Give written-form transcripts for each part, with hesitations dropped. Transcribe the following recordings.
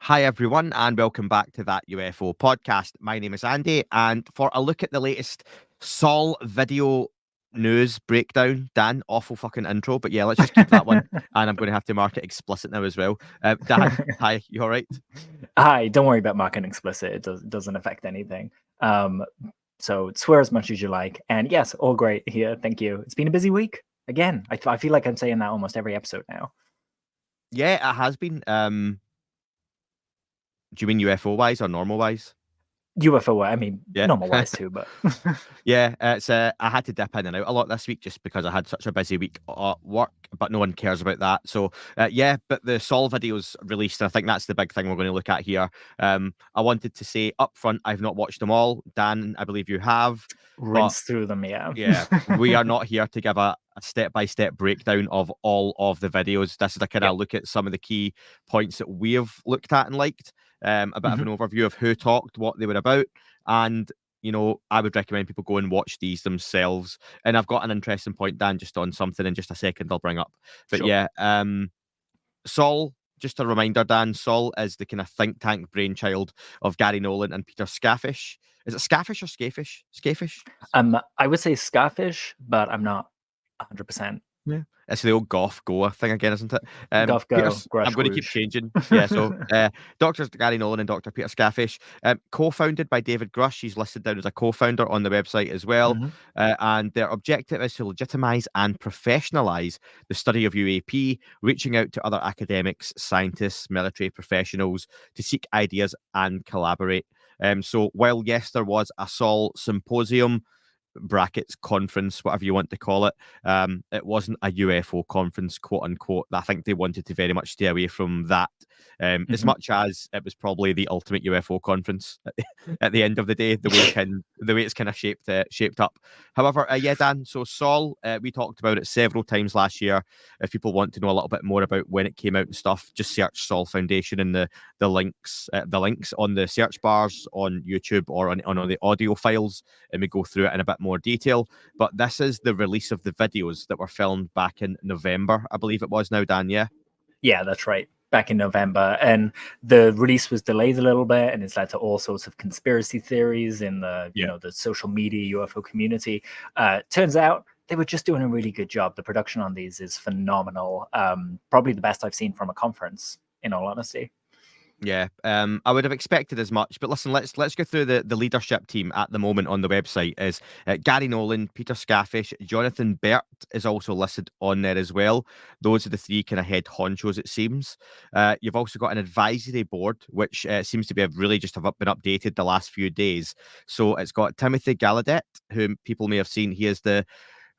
Hi, everyone, and welcome back to that UFO podcast. My name is Andy, and for a look at the latest Sol video news breakdown, Dan, awful fucking intro, but yeah, let's just keep that one, and I'm going to have to mark it explicit now as well. Dan, hi, you all right? Hi, don't worry about marking explicit. Doesn't affect anything. Um, so swear as much as you like. And yes, all great here. Thank you. It's been a busy week. Again, I feel like I'm saying that almost every episode now. Yeah, it has been. Do you mean UFO wise or normal wise? UFO, I mean, Yeah. normal wise too, but Yeah, it's I had to dip in and out a lot this week just because I had such a busy week at work, but no one cares about that. So yeah, but the Sol videos released, and I think that's the big thing we're going to look at here. I wanted to say up front, I've not watched them all. Dan, I believe you have, but rinse through them, yeah. yeah, we are not here to give a step-by-step breakdown of all of the videos. This is a kind Yep. of look at some of the key points that we have looked at and liked. A bit of an overview of who talked, what they were about, and I would recommend people go and watch these themselves. And I've got an interesting point, Dan, just on something in just a second I'll bring up. But Sure. yeah, Sol, just a reminder, Dan, Sol is the kind of think tank brainchild of Gary Nolan and Peter Scafish. Is it Scafish or Scafish? Scafish? I would say Scarfish, but I'm not 100%. Yeah. It's the old Goth Goa thing again, isn't it? Golf Peter, Go, Grusch, I'm going to keep Grusch. changing. Yeah, so Dr. Gary Nolan and Dr. Peter Scafish, co-founded by David Grusch. He's listed down as a co-founder on the website as well. And their objective is to legitimize and professionalize the study of UAP, reaching out to other academics, scientists, military professionals to seek ideas and collaborate. So while, yes, there was a Sol symposium, brackets conference, whatever you want to call it. It wasn't a UFO conference, quote unquote. I think they wanted to very much stay away from that, as much as it was probably the ultimate UFO conference at the end of the day. The way it's kind of shaped up. However, yeah, Dan. So Sol, we talked about it several times last year. If people want to know a little bit more about when it came out and stuff, just search Sol Foundation in the links on the search bars on YouTube or on the audio files, and we go through it in a bit more detail. But this is the release of the videos that were filmed back in November, I believe it was now, Dan, yeah? Yeah, that's right. Back in November. And the release was delayed a little bit, and it's led to all sorts of conspiracy theories in the, the social media UFO community. Turns out they were just doing a really good job. The production on these is phenomenal. Probably the best I've seen from a conference, in all honesty. Yeah, I would have expected as much. But listen, let's go through the leadership team at the moment on the website. Is Gary Nolan, Peter Scafish, Jonathan Bert is also listed on there as well. Those are the three kind of head honchos, it seems. You've also got an advisory board, which seems to be really just have been updated the last few days. So it's got Timothy Gallaudet, whom people may have seen. He is the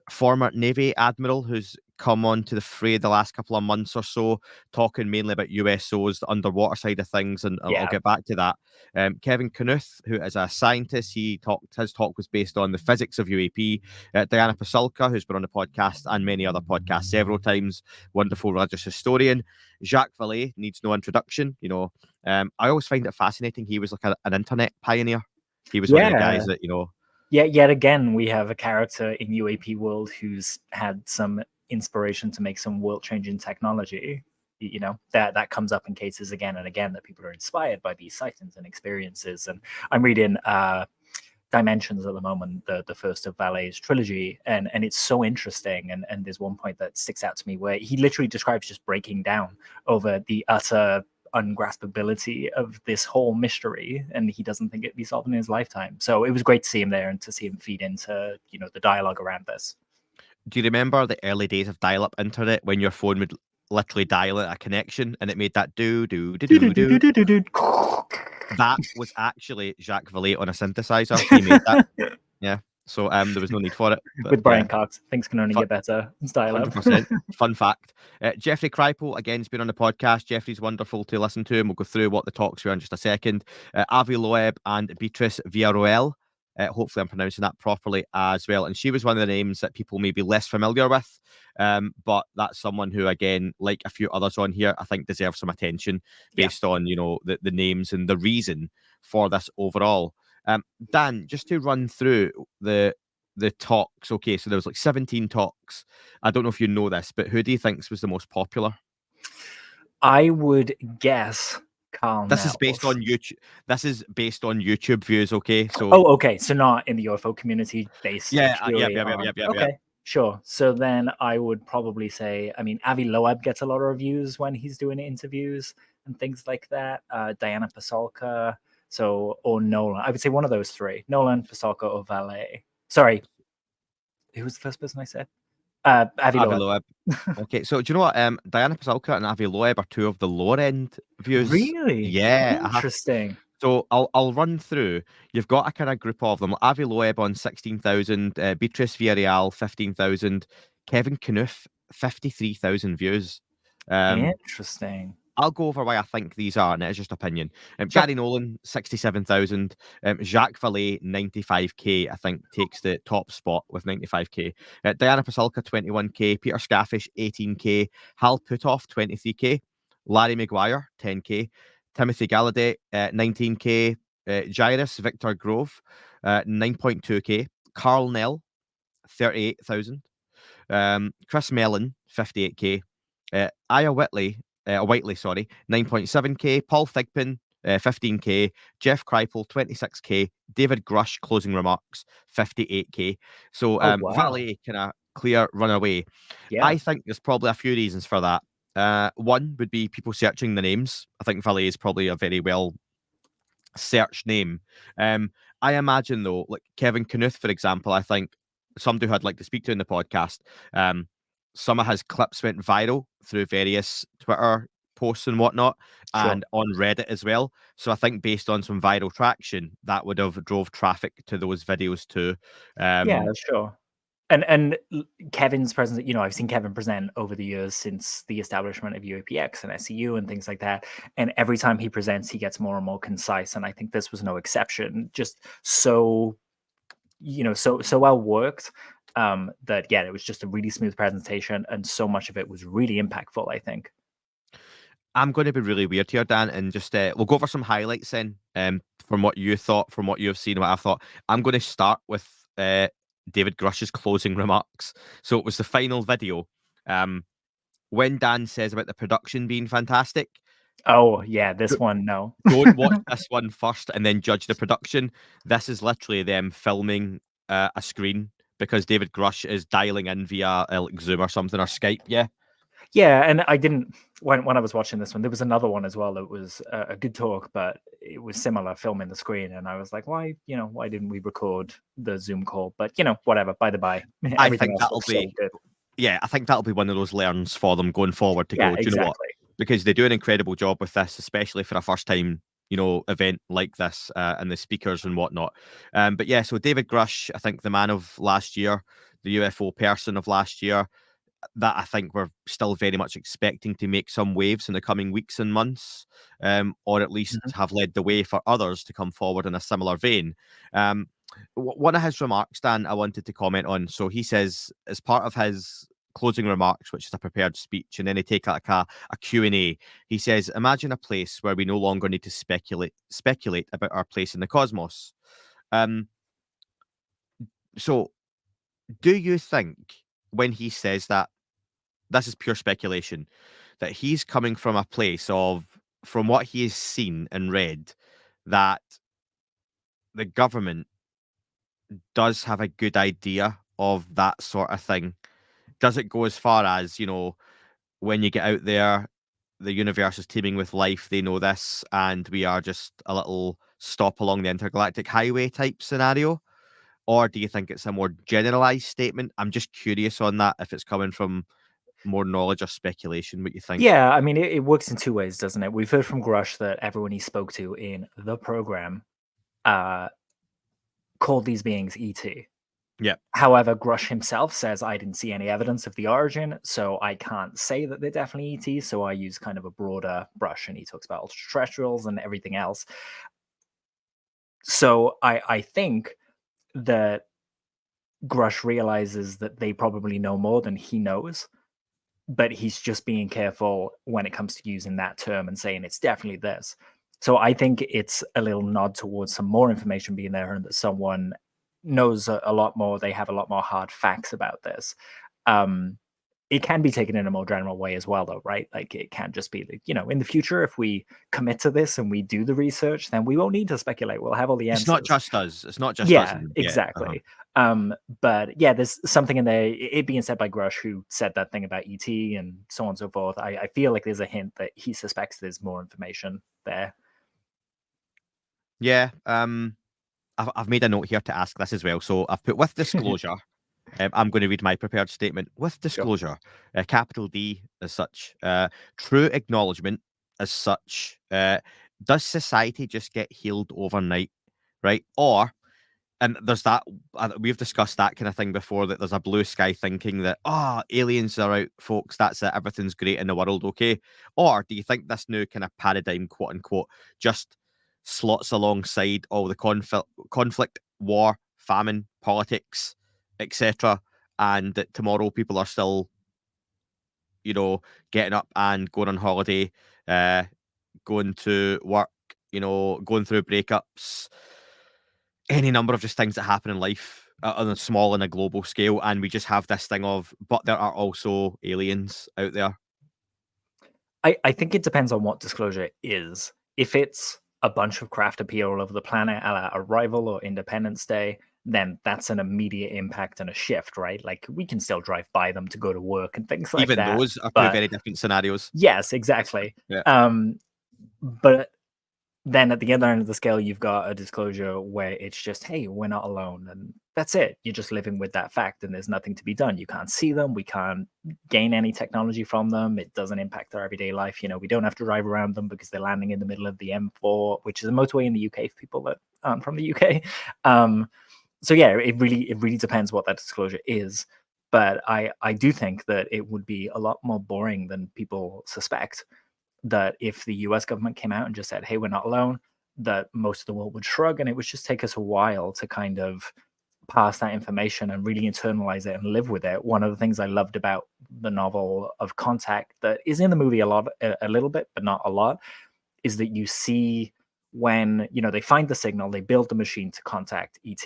former Navy admiral who's come on to the fray the last couple of months or so, talking mainly about USOs, the underwater side of things, and I'll get back to that. Kevin Knuth, who is a scientist, his talk was based on the physics of UAP. Diana Pasulka, who's been on the podcast and many other podcasts several times, wonderful religious historian. Jacques Vallée needs no introduction. I always find it fascinating. He was like an internet pioneer. He was one of the guys that Yeah, yet again, we have a character in UAP world who's had some inspiration to make some world-changing technology. That comes up in cases again and again, that people are inspired by these sightings and experiences. And I'm reading Dimensions at the moment, the first of Vallée's trilogy, and it's so interesting. And there's one point that sticks out to me where he literally describes just breaking down over the utter ungraspability of this whole mystery, and he doesn't think it'd be solved in his lifetime. So it was great to see him there and to see him feed into the dialogue around this. Do you remember the early days of dial-up internet when your phone would literally dial at a connection and it made that do do do do do? That was actually Jacques Vallée on a synthesizer. He made that. Yeah. So there was no need for it. But, with Brian Cox, things can only get better. Style 100%. Fun fact. Jeffrey Krypel, again, has been on the podcast. Jeffrey's wonderful to listen to, and we'll go through what the talks were in just a second. Avi Loeb and Beatrice Villarroel. Hopefully I'm pronouncing that properly as well. And she was one of the names that people may be less familiar with. But that's someone who, again, like a few others on here, I think deserves some attention based on, the names and the reason for this overall. Dan, just to run through the talks. Okay, so there was like 17 talks. I don't know if you know this, but who do you think was the most popular? I would guess Carl This is based Nels. on YouTube. This is based on YouTube views. Okay, so Oh, okay. So not in the UFO community, based yeah, yep, purely yep, yep, on. yep, yep, yep. Okay, sure. So then I would probably say, I mean, Avi Loeb gets a lot of reviews when he's doing interviews and things like that. Diana Pasolka, or Nolan. I would say one of those three: Nolan, Pasolka, or Valet. Sorry, who was the first person I said? Avi Avi Loeb. Loeb. Okay, so do you know what? Diana Pasolka and Avi Loeb are two of the lower end views. Really Yeah, I have. interesting. So I'll run through. You've got a kind of group of them. Avi Loeb on 16,000, Beatrice Villarreal 15,000, Kevin Knuth 53,000 views. Interesting. I'll go over why I think these are, and it is just opinion. Sure. Gary Nolan, 67,000. Jacques Vallée, 95k, I think, takes the top spot with 95k. Diana Pasulka, 21k. Peter Scaffish, 18k. Hal Puthoff, 23k. Larry Maguire, 10k. Timothy Galladay, 19k. Jairus Victor Grove, 9.2k. Carl Nell, 38,000. Chris Mellon, 58k. Whiteley, sorry, 9.7k. Paul Thigpen, 15k. Jeff Kripal, 26k. David Grusch, closing remarks, 58k. So Oh wow. Valet kind of clear runaway. Yeah. I think there's probably a few reasons for that. One would be people searching the names. I think Valet is probably a very well search name. I imagine though, like Kevin Knuth, for example, I think somebody who I'd like to speak to in the podcast. Some of his clips went viral through various Twitter posts and whatnot, Sure. and on Reddit as well. So I think based on some viral traction, that would have drove traffic to those videos too. Yeah, Um, sure. Kevin's presence, I've seen Kevin present over the years since the establishment of UAPX and SEU and things like that. And every time he presents, he gets more and more concise. And I think this was no exception. Just so, so well worked, that yeah, it was just a really smooth presentation, and so much of it was really impactful, I think. I'm going to be really weird here, Dan, and just we'll go over some highlights then, from what you thought, from what you've seen, what I've thought. I'm going to start with David Grush's closing remarks. So it was the final video. When Dan says about the production being fantastic, Oh yeah, d- this one, no. don't watch this one first and then judge the production. This is literally them filming a screen because David Grush is dialing in via like Zoom or something or Skype. Yeah. Yeah, and I didn't when I was watching this one. There was another one as well that was a good talk, but it was similar, filming the screen, and I was like, why didn't we record the Zoom call? But whatever. By the by, I everything think else that'll looks so be good. yeah, I think that'll be one of those learns for them going forward to Yeah, go, do you know what? exactly. Because they do an incredible job with this, especially for a first time, event like this, and the speakers and whatnot. But yeah, so David Grush, I think the man of last year, the UFO person of last year, that I think we're still very much expecting to make some waves in the coming weeks and months, or at least Mhm. have led the way for others to come forward in a similar vein. Um, One of his remarks, Dan, I wanted to comment on. So he says, as part of his closing remarks, which is a prepared speech, and then he take like a Q&A, he says, imagine a place where we no longer need to speculate about our place in the cosmos. Um, so do you think when he says that, this is pure speculation, that he's coming from a place of, from what he has seen and read, that the government does have a good idea of that sort of thing? Does it go as far as, when you get out there, the universe is teeming with life, they know this, and we are just a little stop along the intergalactic highway type scenario? Or do you think it's a more generalized statement? I'm just curious on that, if it's coming from more knowledge or speculation, what you think. Yeah, I mean, it works in two ways, doesn't it? We've heard from Grush that everyone he spoke to in the program uh, called these beings ET. Yeah. However, Grush himself says, I didn't see any evidence of the origin, so I can't say that they're definitely ET. So I use kind of a broader brush, and he talks about extraterrestrials and everything else. So I think that Grush realizes that they probably know more than he knows, but he's just being careful when it comes to using that term and saying it's definitely this. So I think it's a little nod towards some more information being there, and that someone knows a lot more. They have a lot more hard facts about this. Um, it can be taken in a more general way as well, though, right? Like it can't just be like, in the future, if we commit to this and we do the research, then we won't need to speculate. We'll have all the It's answers. not just us. It's not just us. Yeah, Yeah. exactly. But yeah, there's something in there. It being said by Grusch, who said that thing about ET and so on and so forth. I feel like there's a hint that he suspects there's more information there. Yeah. I've made a note here to ask this as well. So I've put with disclosure. I'm going to read my prepared statement. With disclosure, capital D as such, true acknowledgement as such. Does society just get healed overnight, right? Or, and there's that, we've discussed that kind of thing before, that there's a blue sky thinking that, aliens are out, folks, that's it, everything's great in the world, okay? Or do you think this new kind of paradigm, quote unquote, just slots alongside all the conflict, war, famine, politics, etc., and that tomorrow people are still, getting up and going on holiday, going to work, going through breakups, any number of just things that happen in life on a small and a global scale, and we just have this thing of, but there are also aliens out there. I think it depends on what disclosure is. If it's a bunch of craft appear all over the planet, a la Arrival or Independence Day, then that's an immediate impact and a shift, right? Like we can still drive by them to go to work and things like Even that. those are two But very different scenarios. yes, exactly. Yeah. But then at the other end of the scale, you've got a disclosure where it's just, hey, we're not alone. And that's it. You're just living with that fact and there's nothing to be done. You can't see them. We can't gain any technology from them. It doesn't impact our everyday life. We don't have to drive around them because they're landing in the middle of the M4, which is a motorway in the UK for people that aren't from the UK. So yeah, it really depends what that disclosure is. But I do think that it would be a lot more boring than people suspect, that if the US government came out and just said, hey, we're not alone, that most of the world would shrug, and it would just take us a while to kind of pass that information and really internalize it and live with it. One of the things I loved about the novel of Contact, that is in the movie a little bit, but not a lot, is that you see when, they find the signal, they build the machine to contact ET.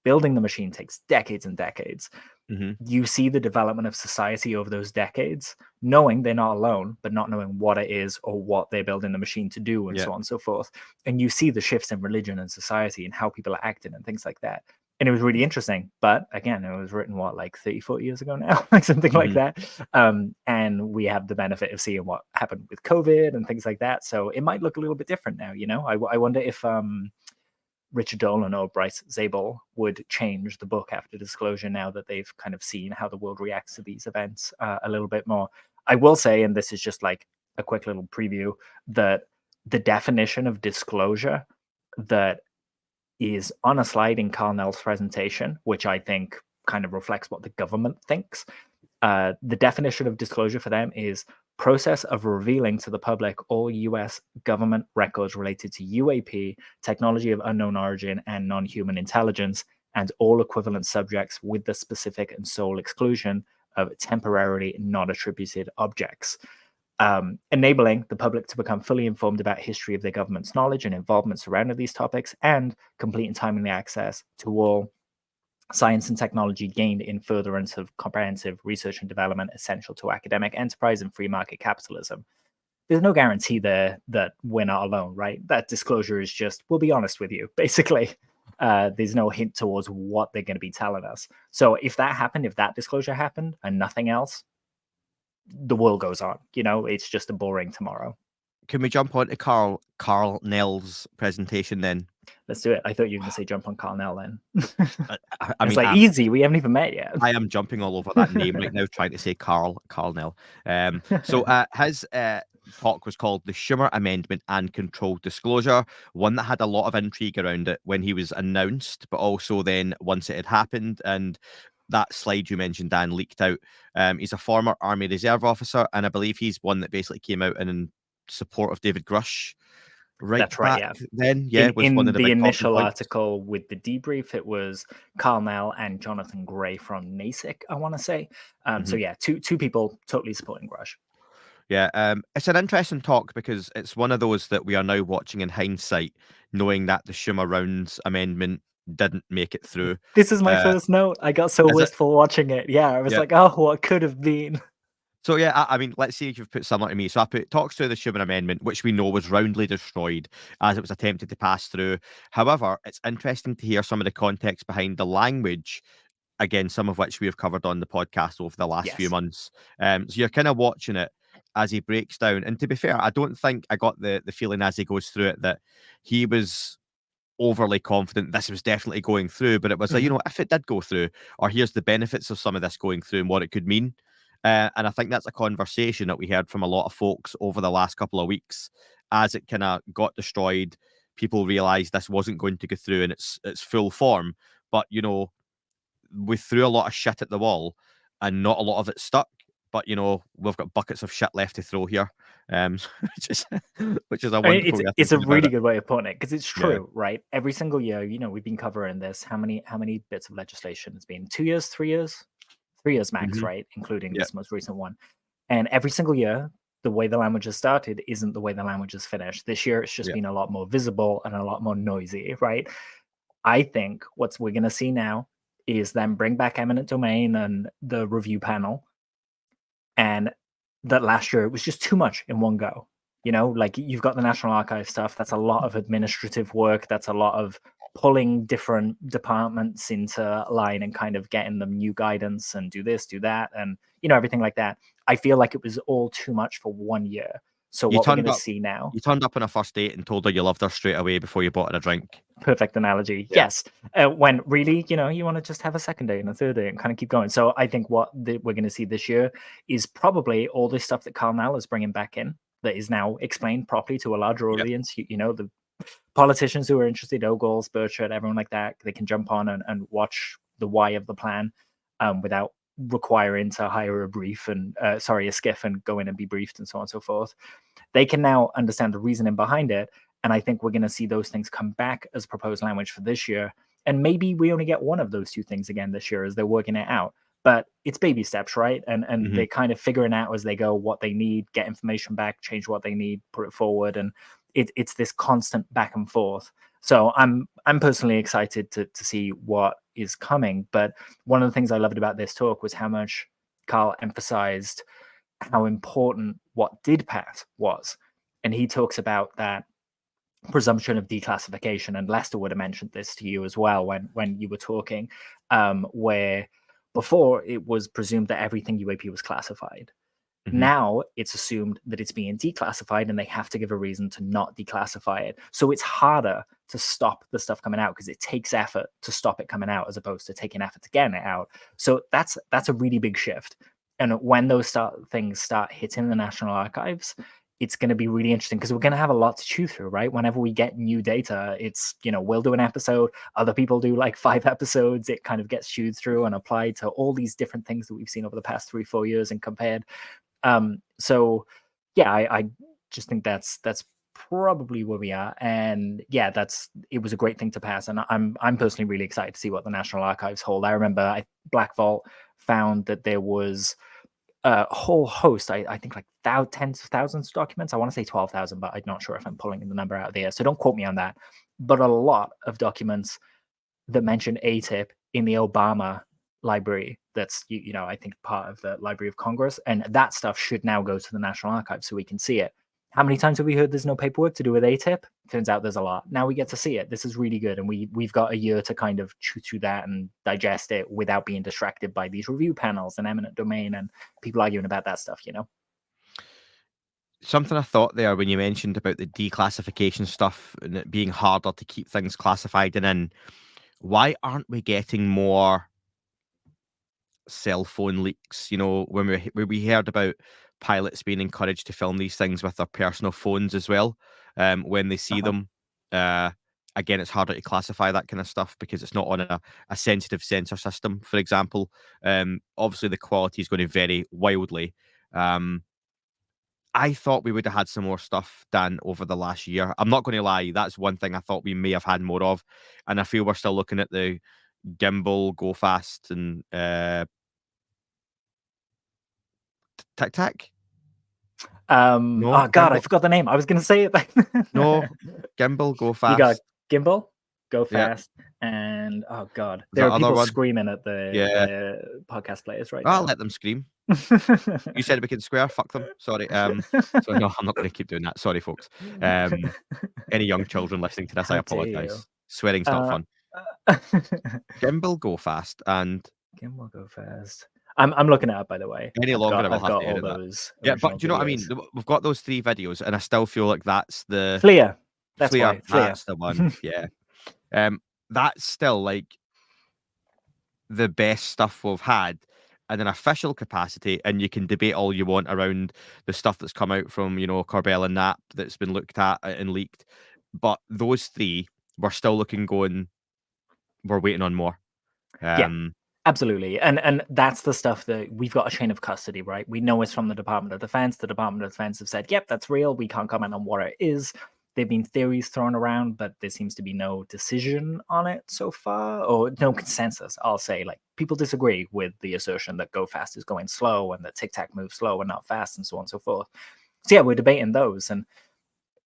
Building the machine takes decades and decades. Mm-hmm. You see the development of society over those decades, knowing they're not alone, but not knowing what it is or what they're building the machine to do, and so on and so forth. And you see the shifts in religion and society and how people are acting and things like that. And it was really interesting. But again, it was written, like 30, 40 years ago now, like something like that. And we have the benefit of seeing what happened with COVID and things like that. So it might look a little bit different now, I wonder if Richard Dolan or Bryce Zabel would change the book after disclosure, now that they've kind of seen how the world reacts to these events a little bit more. I will say, and this is just like a quick little preview, that the definition of disclosure that is on a slide in Carl Nell's presentation, which I think kind of reflects what the government thinks. The definition of disclosure for them is process of revealing to the public all US government records related to UAP, technology of unknown origin, and non-human intelligence, and all equivalent subjects, with the specific and sole exclusion of temporarily not attributed objects. Enabling the public to become fully informed about history of their government's knowledge and involvement surrounding these topics, and complete and timely access to all science and technology gained in furtherance of comprehensive research and development essential to academic enterprise and free market capitalism. There's no guarantee there that we're not alone, right? That disclosure is just, we'll be honest with you, basically. There's no hint towards what they're going to be telling us. So if that happened, if that disclosure happened and nothing else, the world goes on. It's just a boring tomorrow. Can we jump on to Carl Nell's presentation then? Let's do it. I thought you were going to say jump on Carl Nell then. I mean, it's like easy. We haven't even met yet. I am jumping all over that name right now, trying to say Carl Nell. So his talk was called The Schumer Amendment and Controlled Disclosure, one that had a lot of intrigue around it when he was announced, but also then once it had happened. And that slide you mentioned, Dan, leaked out. He's a former Army Reserve officer, and I believe he's one that basically came out in support of David Grusch. That's right. Yeah. Then, was one of the initial points. Article with the debrief, it was Carl Nell and Jonathan Gray from NASIC, I want to say. So yeah, two people totally supporting Grusch. Yeah, it's an interesting talk because it's one of those that we are now watching in hindsight, knowing that the Schumer Rounds amendment didn't make it through. This is my first note. I got so wistful watching it. Yeah, I was like, oh, what could have been. So yeah, I mean, let's see if you've put similar to me. So I put talks to the Schuman Amendment, which we know was roundly destroyed as it was attempted to pass through. However, it's interesting to hear some of the context behind the language. Again, some of which we have covered on the podcast over the last few Yes. months. So you're kind of watching it as he breaks down. And to be fair, I don't think I got the feeling as he goes through it that he was overly confident this was definitely going through, but it was like, Mhm. if it did go through, or here's the benefits of some of this going through and what it could mean. And I think that's a conversation that we heard from a lot of folks over the last couple of weeks as it kind of got destroyed. People realized this wasn't going to go through in its full form, but we threw a lot of shit at the wall and not a lot of it stuck. But we've got buckets of shit left to throw here, which is which is a I mean, wonderful way of it's a thinking about really it. good way of putting it because it's Yeah. true, right? Every single year, we've been covering this. How many bits of legislation has been? 2 years, 3 years, 3 years max, Hmm. right? Including Yeah. this most recent one. And every single year, the way the language has started isn't the way the language has finished. This year, it's just Yeah. been a lot more visible and a lot more noisy, right? I think what we're going to see now is them bring back eminent domain and the review panel, and that last year it was just too much in one go. Like you've got the National Archive stuff. That's a lot of administrative work. That's a lot of pulling different departments into line and kind of getting them new guidance and do this, do that, and everything like that. I feel like it was all too much for one year. So You what we're going turned to up. see now, You turned up on a first date and told her you loved her straight away before you bought her a drink. perfect analogy. Yeah. Yes. When really, you want to just have a second day and a third day and kind of keep going. So I think what we're going to see this year is probably all this stuff that Carl Nell is bringing back in that is now explained properly to a larger Yeah. audience. The politicians who are interested, Ogles, Burchard, everyone like that, they can jump on and watch the why of the plan without requiring to hire a brief and a skiff and go in and be briefed and so on and so forth. They can now understand the reasoning behind it. And I think we're going to see those things come back as proposed language for this year. And maybe we only get one of those two things again this year as they're working it out. But it's baby steps, right? And Hmm. they're kind of figuring out as they go what they need, get information back, change what they need, put it forward. And it's this constant back and forth. So I'm personally excited to see what is coming. But one of the things I loved about this talk was how much Carl emphasized how important what did pass was. And he talks about that presumption of declassification. And Lester would have mentioned this to you as well when you were talking, where before it was presumed that everything UAP was classified. Hmm. Now it's assumed that it's being declassified and they have to give a reason to not declassify it. So it's harder to stop the stuff coming out because it takes effort to stop it coming out as opposed to taking effort to get it out. So that's a really big shift. And when those things start hitting the National Archives, it's going to be really interesting because we're going to have a lot to chew through, right? Whenever we get new data, it's, we'll do an episode, other people do like 5 episodes. It kind of gets chewed through and applied to all these different things that we've seen over the past 3-4 years and compared. So yeah, I just think that's probably where we are. And yeah, it was a great thing to pass. And I'm personally really excited to see what the National Archives hold. I remember Black Vault found that there was a whole host, I think like tens of thousands of documents. I want to say 12,000, but I'm not sure if I'm pulling the number out there. So don't quote me on that. But a lot of documents that mention ATIP in the Obama library. That's I think part of the Library of Congress, and that stuff should now go to the National Archives so we can see it. How many times have we heard there's no paperwork to do with ATIP? Turns out there's a lot. Now we get to see it. This is really good, and we've got a year to kind of chew through that and digest it without being distracted by these review panels and eminent domain and people arguing about that stuff. Something I thought there when you mentioned about the declassification stuff and it being harder to keep things classified and in, why aren't we getting more cell phone leaks? When we heard about pilots being encouraged to film these things with their personal phones as well, when they see Uh-huh. them. Uh, Again, it's harder to classify that kind of stuff because it's not on a sensitive sensor system, for example. Obviously, the quality is going to vary wildly. Um, I thought we would have had some more stuff done over the last year. I'm not going to lie, that's one thing I thought we may have had more of, and I feel we're still looking at the gimbal, go fast, and tic tac. No, Oh God, I gimbal. forgot the name. I was going to say it. No, gimbal, go You got fast. gimbal, go Yeah, fast. And oh god, The there are other people one, screaming at yeah. the podcast players right I'll now. let them scream. You said we can swear. Fuck them. Sorry. So no, I'm not going to keep doing that. Sorry, folks. Any young children listening to this, I How dare you? apologise. Swearing's not fun. Gimbal go fast, and Gimbal go fast. I'm looking it up, by the way. any longer, I will I've have got to all edit that. those Yeah, original but do you know what I videos. mean? We've got those 3 videos, and I still feel like that's the Fleer. That's Fleer. why. Fleer. That's the one. Yeah. That's still like the best stuff we've had in an official capacity, and you can debate all you want around the stuff that's come out from, Corbell and Knapp that's been looked at and leaked. But those 3, we're still looking going, we're waiting on more. Yeah. Absolutely. And that's the stuff that we've got a chain of custody, right? We know it's from the Department of Defense. The Department of Defense have said, yep, that's real. We can't comment on what it is. There've been theories thrown around, but there seems to be no decision on it so far, or no consensus. I'll say, like, people disagree with the assertion that Go Fast is going slow and that Tic Tac moves slow and not fast, and so on and so forth. So yeah, we're debating those, and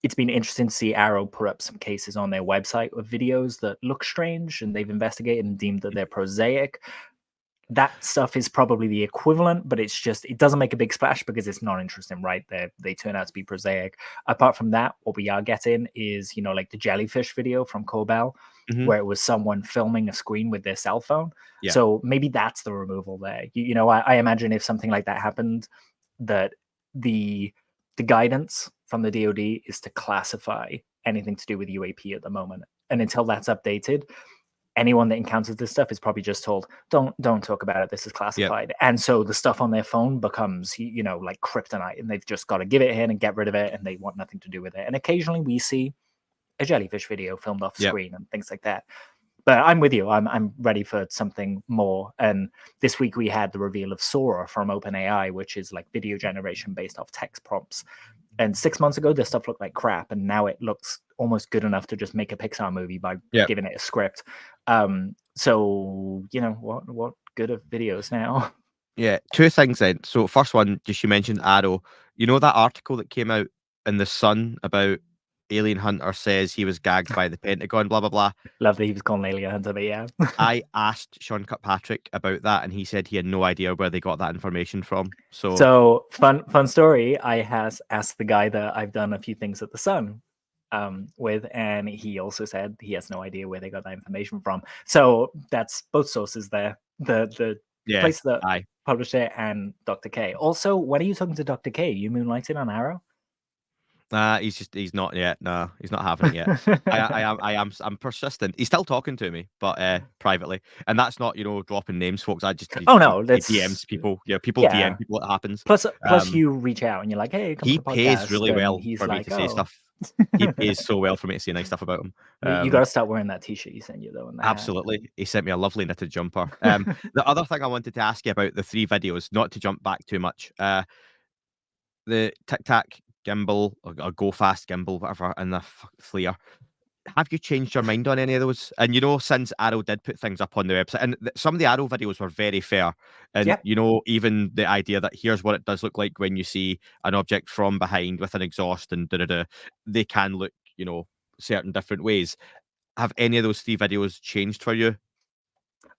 it's been interesting to see Arrow put up some cases on their website of videos that look strange, and they've investigated and deemed that they're prosaic. That stuff is probably the equivalent, but it doesn't make a big splash because it's not interesting, right? They turn out to be prosaic. Apart from that, what we are getting is, like the jellyfish video from Corbell, where it was someone filming a screen with their cell phone. Yeah. So maybe that's the removal there. I imagine if something like that happened, that the guidance from the DoD is to classify anything to do with UAP at the moment. And until that's updated, anyone that encounters this stuff is probably just told, don't talk about it, this is classified. Yep. And so the stuff on their phone becomes, like kryptonite, and they've just got to give it in and get rid of it, and they want nothing to do with it. And occasionally we see a jellyfish video filmed off screen and things like that. But I'm with you. I'm ready for something more. And this week we had the reveal of Sora from OpenAI, which is like video generation based off text prompts. And 6 months ago, this stuff looked like crap, and now it looks almost good enough to just make a Pixar movie by giving it a script. So what good of videos now? Yeah, 2 things then. So first one, just you mentioned Arrow. You know that article that came out in the Sun about alien hunter says he was gagged by the Pentagon, blah blah blah. Love that he was calling alien hunter, but yeah. I asked Sean Kirkpatrick about that, and he said he had no idea where they got that information from. So fun story. I has asked the guy that I've done a few things at the Sun with, and he also said he has no idea where they got that information from. So that's both sources there. The place that published it and Dr. K. Also, when are you talking to Dr. K? You moonlighted on Arrow? He's not yet. No, he's not having it yet. I'm persistent. He's still talking to me, but privately, and that's not dropping names, folks. I just he DMs people. Yeah, people DM people. It happens. Plus you reach out and you're like, hey, come he to the podcast. Pays really well he's for me to say stuff. He pays so well for me to say nice stuff about him. You got to start wearing that T-shirt he sent you though. Absolutely, he sent me a lovely knitted jumper. The other thing I wanted to ask you about the 3 videos, not to jump back too much. The Tic Tac gimbal or Go Fast gimbal, whatever, and the Fleer. Have you changed your mind on any of those? And since Arrow did put things up on the website, and some of the Arrow videos were very fair, and even the idea that here's what it does look like when you see an object from behind with an exhaust and they can look, certain different ways. Have any of those 3 videos changed for you?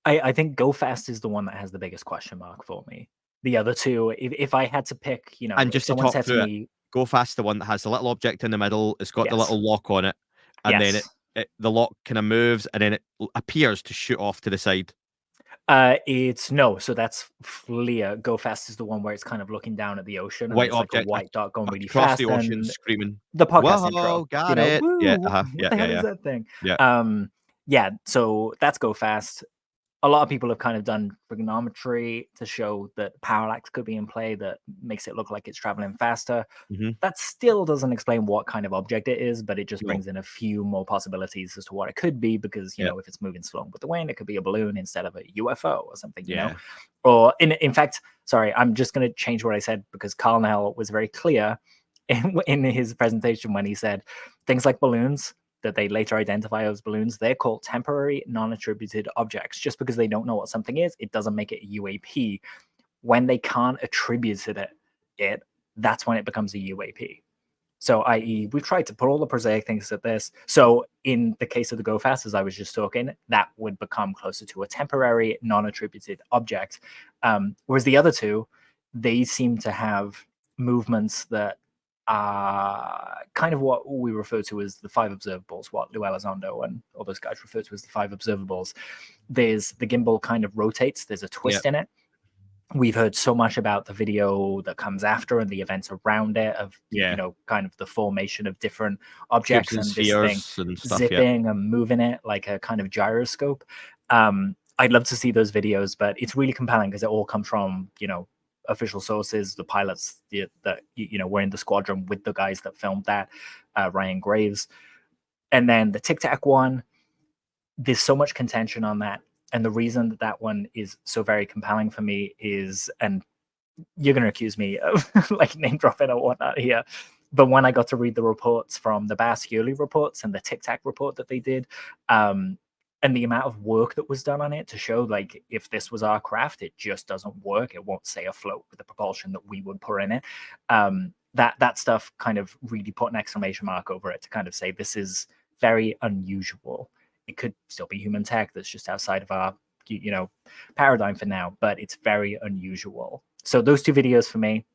I think Go Fast is the one that has the biggest question mark for me. The other 2, if I had to pick, and just to talk through it, Go Fast, the one that has the little object in the middle, it's got the little lock on it, and then the lock kind of moves, and then it appears to shoot off to the side. So that's Fleer. Go Fast is the one where it's kind of looking down at the ocean, white and object, like a white dot going really across fast, the ocean, and screaming. The podcast Whoa, intro, got it. Woo, yeah, what the hell is that thing? Yeah. So that's Go Fast. A lot of people have kind of done trigonometry to show that parallax could be in play that makes it look like it's traveling faster. That still doesn't explain what kind of object it is, but it just brings in a few more possibilities as to what it could be, because if it's moving slow with the wind, it could be a balloon instead of a UFO or something, or in fact, sorry, I'm just going to change what I said, because Carl Nell was very clear in his presentation when he said things like balloons that they later identify as balloons, they're called temporary non-attributed objects. Just because they don't know what something is, it doesn't make it a UAP. When they can't attribute it, that's when it becomes a UAP. So, i.e., we've tried to put all the prosaic things at this. So, in the case of the Go Fast, as I was just talking, that would become closer to a temporary, non-attributed object. Whereas the other two, they seem to have movements that are kind of what we refer to as the five observables, what Lue Elizondo and all those guys refer to as the five observables. There's the gimbal kind of rotates, there's a twist in it. We've heard so much about the video that comes after and the events around it of, you know, kind of the formation of different objects and this thing and stuff, zipping and moving it like a kind of gyroscope. I'd love to see those videos, but it's really compelling because it all comes from, you know, official sources, the pilots that, you know, were in the squadron with the guys that filmed that, Ryan Graves. And then the Tic Tac one, there's so much contention on that. And the reason that that one is so very compelling for me is, and you're going to accuse me of like name dropping or whatnot here, but when I got to read the reports from the Bascioli reports and the Tic Tac report that they did, and the amount of work that was done on it to show, like, if this was our craft, it just doesn't work. It won't stay afloat with the propulsion that we would put in it. That stuff kind of really put an exclamation mark over it to kind of say this is very unusual. It could still be human tech that's just outside of our, you know, paradigm for now, but it's very unusual. So those two videos for me,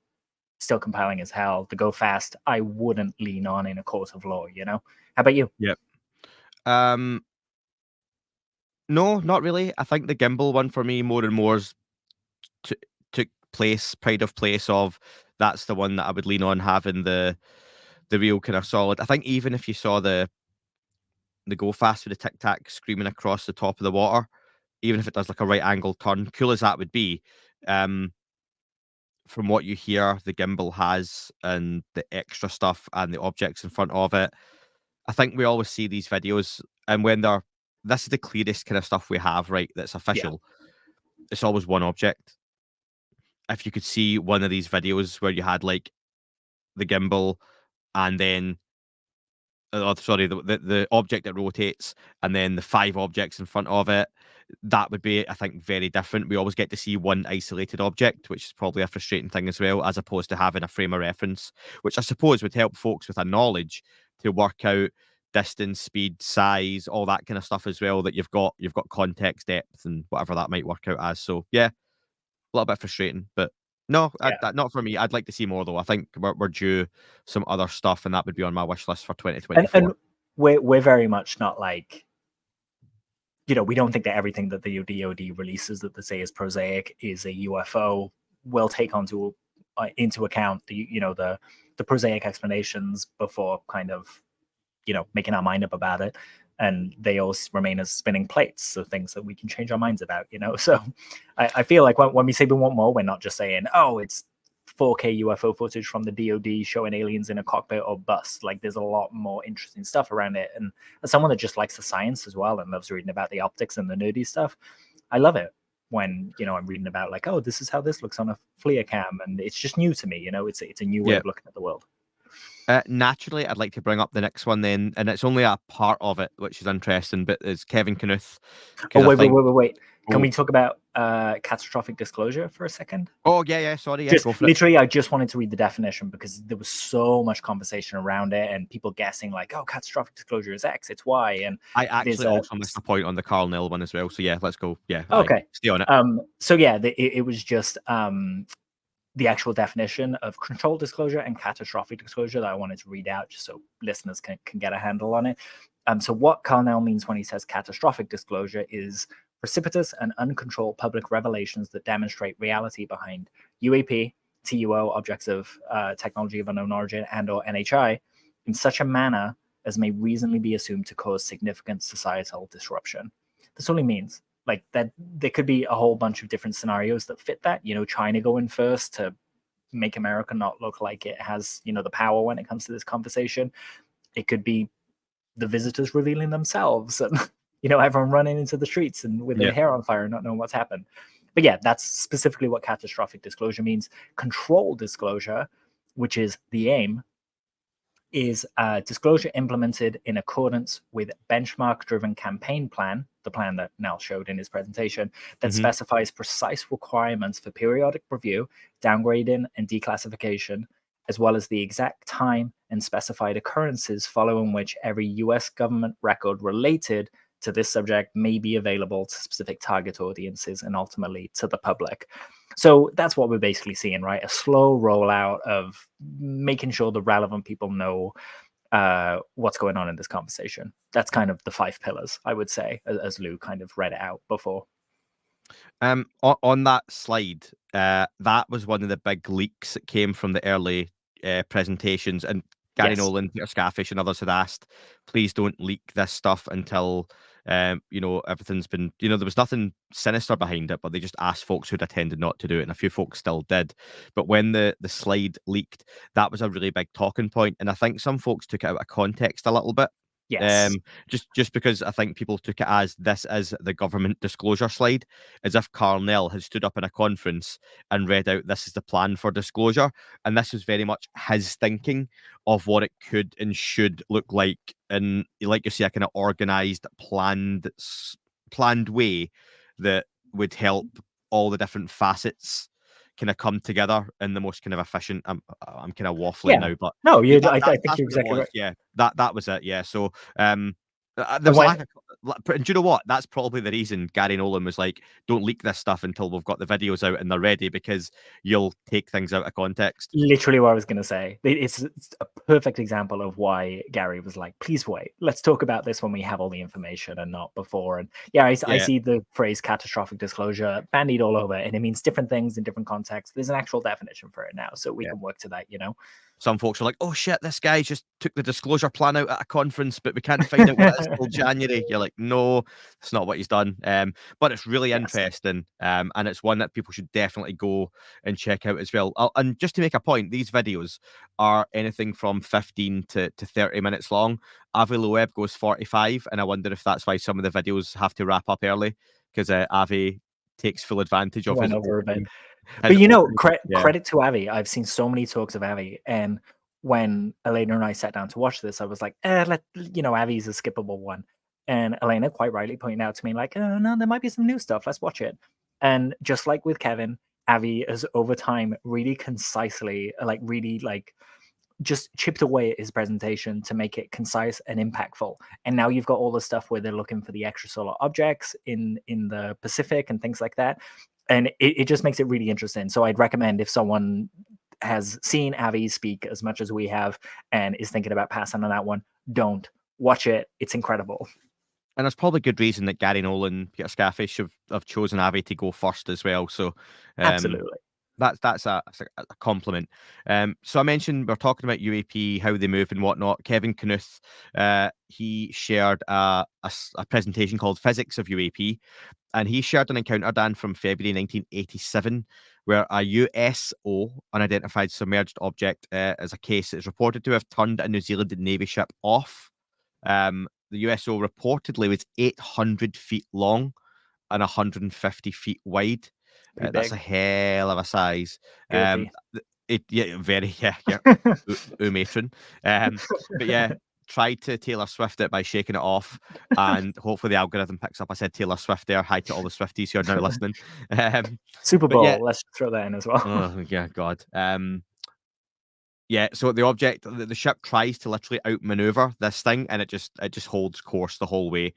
still compelling as hell. The Go Fast, I wouldn't lean on in a court of law, you know? How about you? Yep. No, not really. I think the gimbal one for me more and more took pride of place of that's the one that I would lean on having the real kind of solid. I think even if you saw the Go Fast with the Tic Tac screaming across the top of the water, even if it does like a right angle turn, cool as that would be, from what you hear the gimbal has and the extra stuff and the objects in front of it, I think we always see these videos, and when this is the clearest kind of stuff we have, right? That's official. Yeah. It's always one object. If you could see one of these videos where you had like the gimbal and then sorry, the object that rotates and then the 5 objects in front of it, that would be, I think, very different. We always get to see one isolated object, which is probably a frustrating thing as well, as opposed to having a frame of reference, which I suppose would help folks with a knowledge to work out distance, speed, size, all that kind of stuff as well, that you've got context, depth, and whatever that might work out as. So yeah, a little bit frustrating, but no, not for me. I'd like to see more though. I think we're due some other stuff, and that would be on my wish list for 2024. And we're very much not like, you know, we don't think that everything that the DoD releases that they say is prosaic is a UFO. We'll take into account the prosaic explanations before kind of, you know, making our mind up about it. And they all remain as spinning plates, so things that we can change our minds about, you know. So I feel like when we say we want more, we're not just saying, oh, it's 4K UFO footage from the DoD showing aliens in a cockpit or bus. Like, there's a lot more interesting stuff around it. And as someone that just likes the science as well and loves reading about the optics and the nerdy stuff, I love it when, you know, I'm reading about like, oh, this is how this looks on a FLIR cam, and it's just new to me, you know. It's a new way of looking at the world. Naturally, I'd like to bring up the next one then, and it's only a part of it, which is interesting, but it's Kevin Knuth. Oh, wait. Can we talk about catastrophic disclosure for a second? Oh, yeah, sorry. Yeah, just go for literally, it. I just wanted to read the definition because there was so much conversation around it and people guessing like, oh, catastrophic disclosure is X, it's Y. And I actually also missed a point on the Carl Nell one as well. So yeah, let's go. Yeah. Okay. Stay on it. So yeah, it was just the actual definition of controlled disclosure and catastrophic disclosure that I wanted to read out just so listeners can get a handle on it. So what Carl Nell means when he says catastrophic disclosure is precipitous and uncontrolled public revelations that demonstrate reality behind UAP, TUO, objects of technology of unknown origin, and or NHI in such a manner as may reasonably be assumed to cause significant societal disruption. That's all he means. Like that, there could be a whole bunch of different scenarios that fit that. You know, China going first to make America not look like it has, you know, the power when it comes to this conversation. It could be the visitors revealing themselves, and you know, everyone running into the streets and with their hair on fire and not knowing what's happened. But yeah, that's specifically what catastrophic disclosure means. Controlled disclosure, which is the aim, is disclosure implemented in accordance with benchmark-driven campaign plan, the plan that Nell showed in his presentation, that specifies precise requirements for periodic review, downgrading, and declassification, as well as the exact time and specified occurrences following which every US government record related to this subject may be available to specific target audiences and ultimately to the public. So that's what we're basically seeing, right? A slow rollout of making sure the relevant people know what's going on in this conversation. That's kind of the 5 pillars, I would say, as Lou kind of read it out before. On that slide, that was one of the big leaks that came from the early presentations, and Gary Yes. Nolan, Peter Scaffish, and others had asked, please don't leak this stuff until everything's been, there was nothing sinister behind it, but they just asked folks who'd attended not to do it, and a few folks still did. But when the slide leaked, that was a really big talking point, and I think some folks took it out of context a little bit. Yes. Just because I think people took it as this is the government disclosure slide, as if Carnell had stood up in a conference and read out this is the plan for disclosure, and this was very much his thinking of what it could and should look like, in, like you say, a kind of organized, planned way that would help all the different facets kind of come together in the most kind of efficient. I'm kind of waffling now, but no, yeah, I think that's you're what it exactly was. right. Yeah, that was it. Yeah, so there was a lack of. And do you know what? That's probably the reason Gary Nolan was like, "Don't leak this stuff until we've got the videos out and they're ready, because you'll take things out of context." Literally what I was going to say. It's a perfect example of why Gary was like, please wait. Let's talk about this when we have all the information and not before. And yeah, I see the phrase catastrophic disclosure bandied all over, and it means different things in different contexts. There's an actual definition for it now, so we can work to that, Some folks are like, "Oh shit, this guy just took the disclosure plan out at a conference, but we can't find out what it is till January." You're like, "No, it's not what he's done." But it's really interesting, and it's one that people should definitely go and check out as well. And just to make a point, these videos are anything from 15 to 30 minutes long. Avi Loeb goes 45, and I wonder if that's why some of the videos have to wrap up early, because Avi takes full advantage of went his over a bit. opening. But Yeah. credit to Avi. I've seen so many talks of Avi, and when Elena and I sat down to watch this, I was like, Avi's a skippable one. And Elena quite rightly pointed out to me, like, oh no, there might be some new stuff. Let's watch it. And just like with Kevin, Avi has over time really concisely, just chipped away at his presentation to make it concise and impactful. And now you've got all the stuff where they're looking for the extrasolar objects in the Pacific and things like that. And it just makes it really interesting. So I'd recommend, if someone has seen Avi speak as much as we have and is thinking about passing on that one, don't watch it. It's incredible. And there's probably good reason that Gary Nolan, Peter Scaffish have chosen Avi to go first as well. So Absolutely. that's a compliment. So I mentioned we're talking about UAP, how they move and whatnot. Kevin Knuth, he shared a presentation called Physics of UAP, and he shared an encounter, Dan, from February 1987, where a USO, unidentified submerged object, is a case that is reported to have turned a New Zealand Navy ship off. The USO reportedly was 800 feet long and 150 feet wide. That's a hell of a size. Girthy. Very, yeah, matron. But yeah, tried to Taylor Swift it by shaking it off, and hopefully the algorithm picks up. I said Taylor Swift there. Hi to all the Swifties who are now listening. Super But yeah, Bowl. Let's throw that in as well. oh yeah, God. Yeah, so the object, the ship tries to literally outmaneuver this thing, and it just holds course the whole way.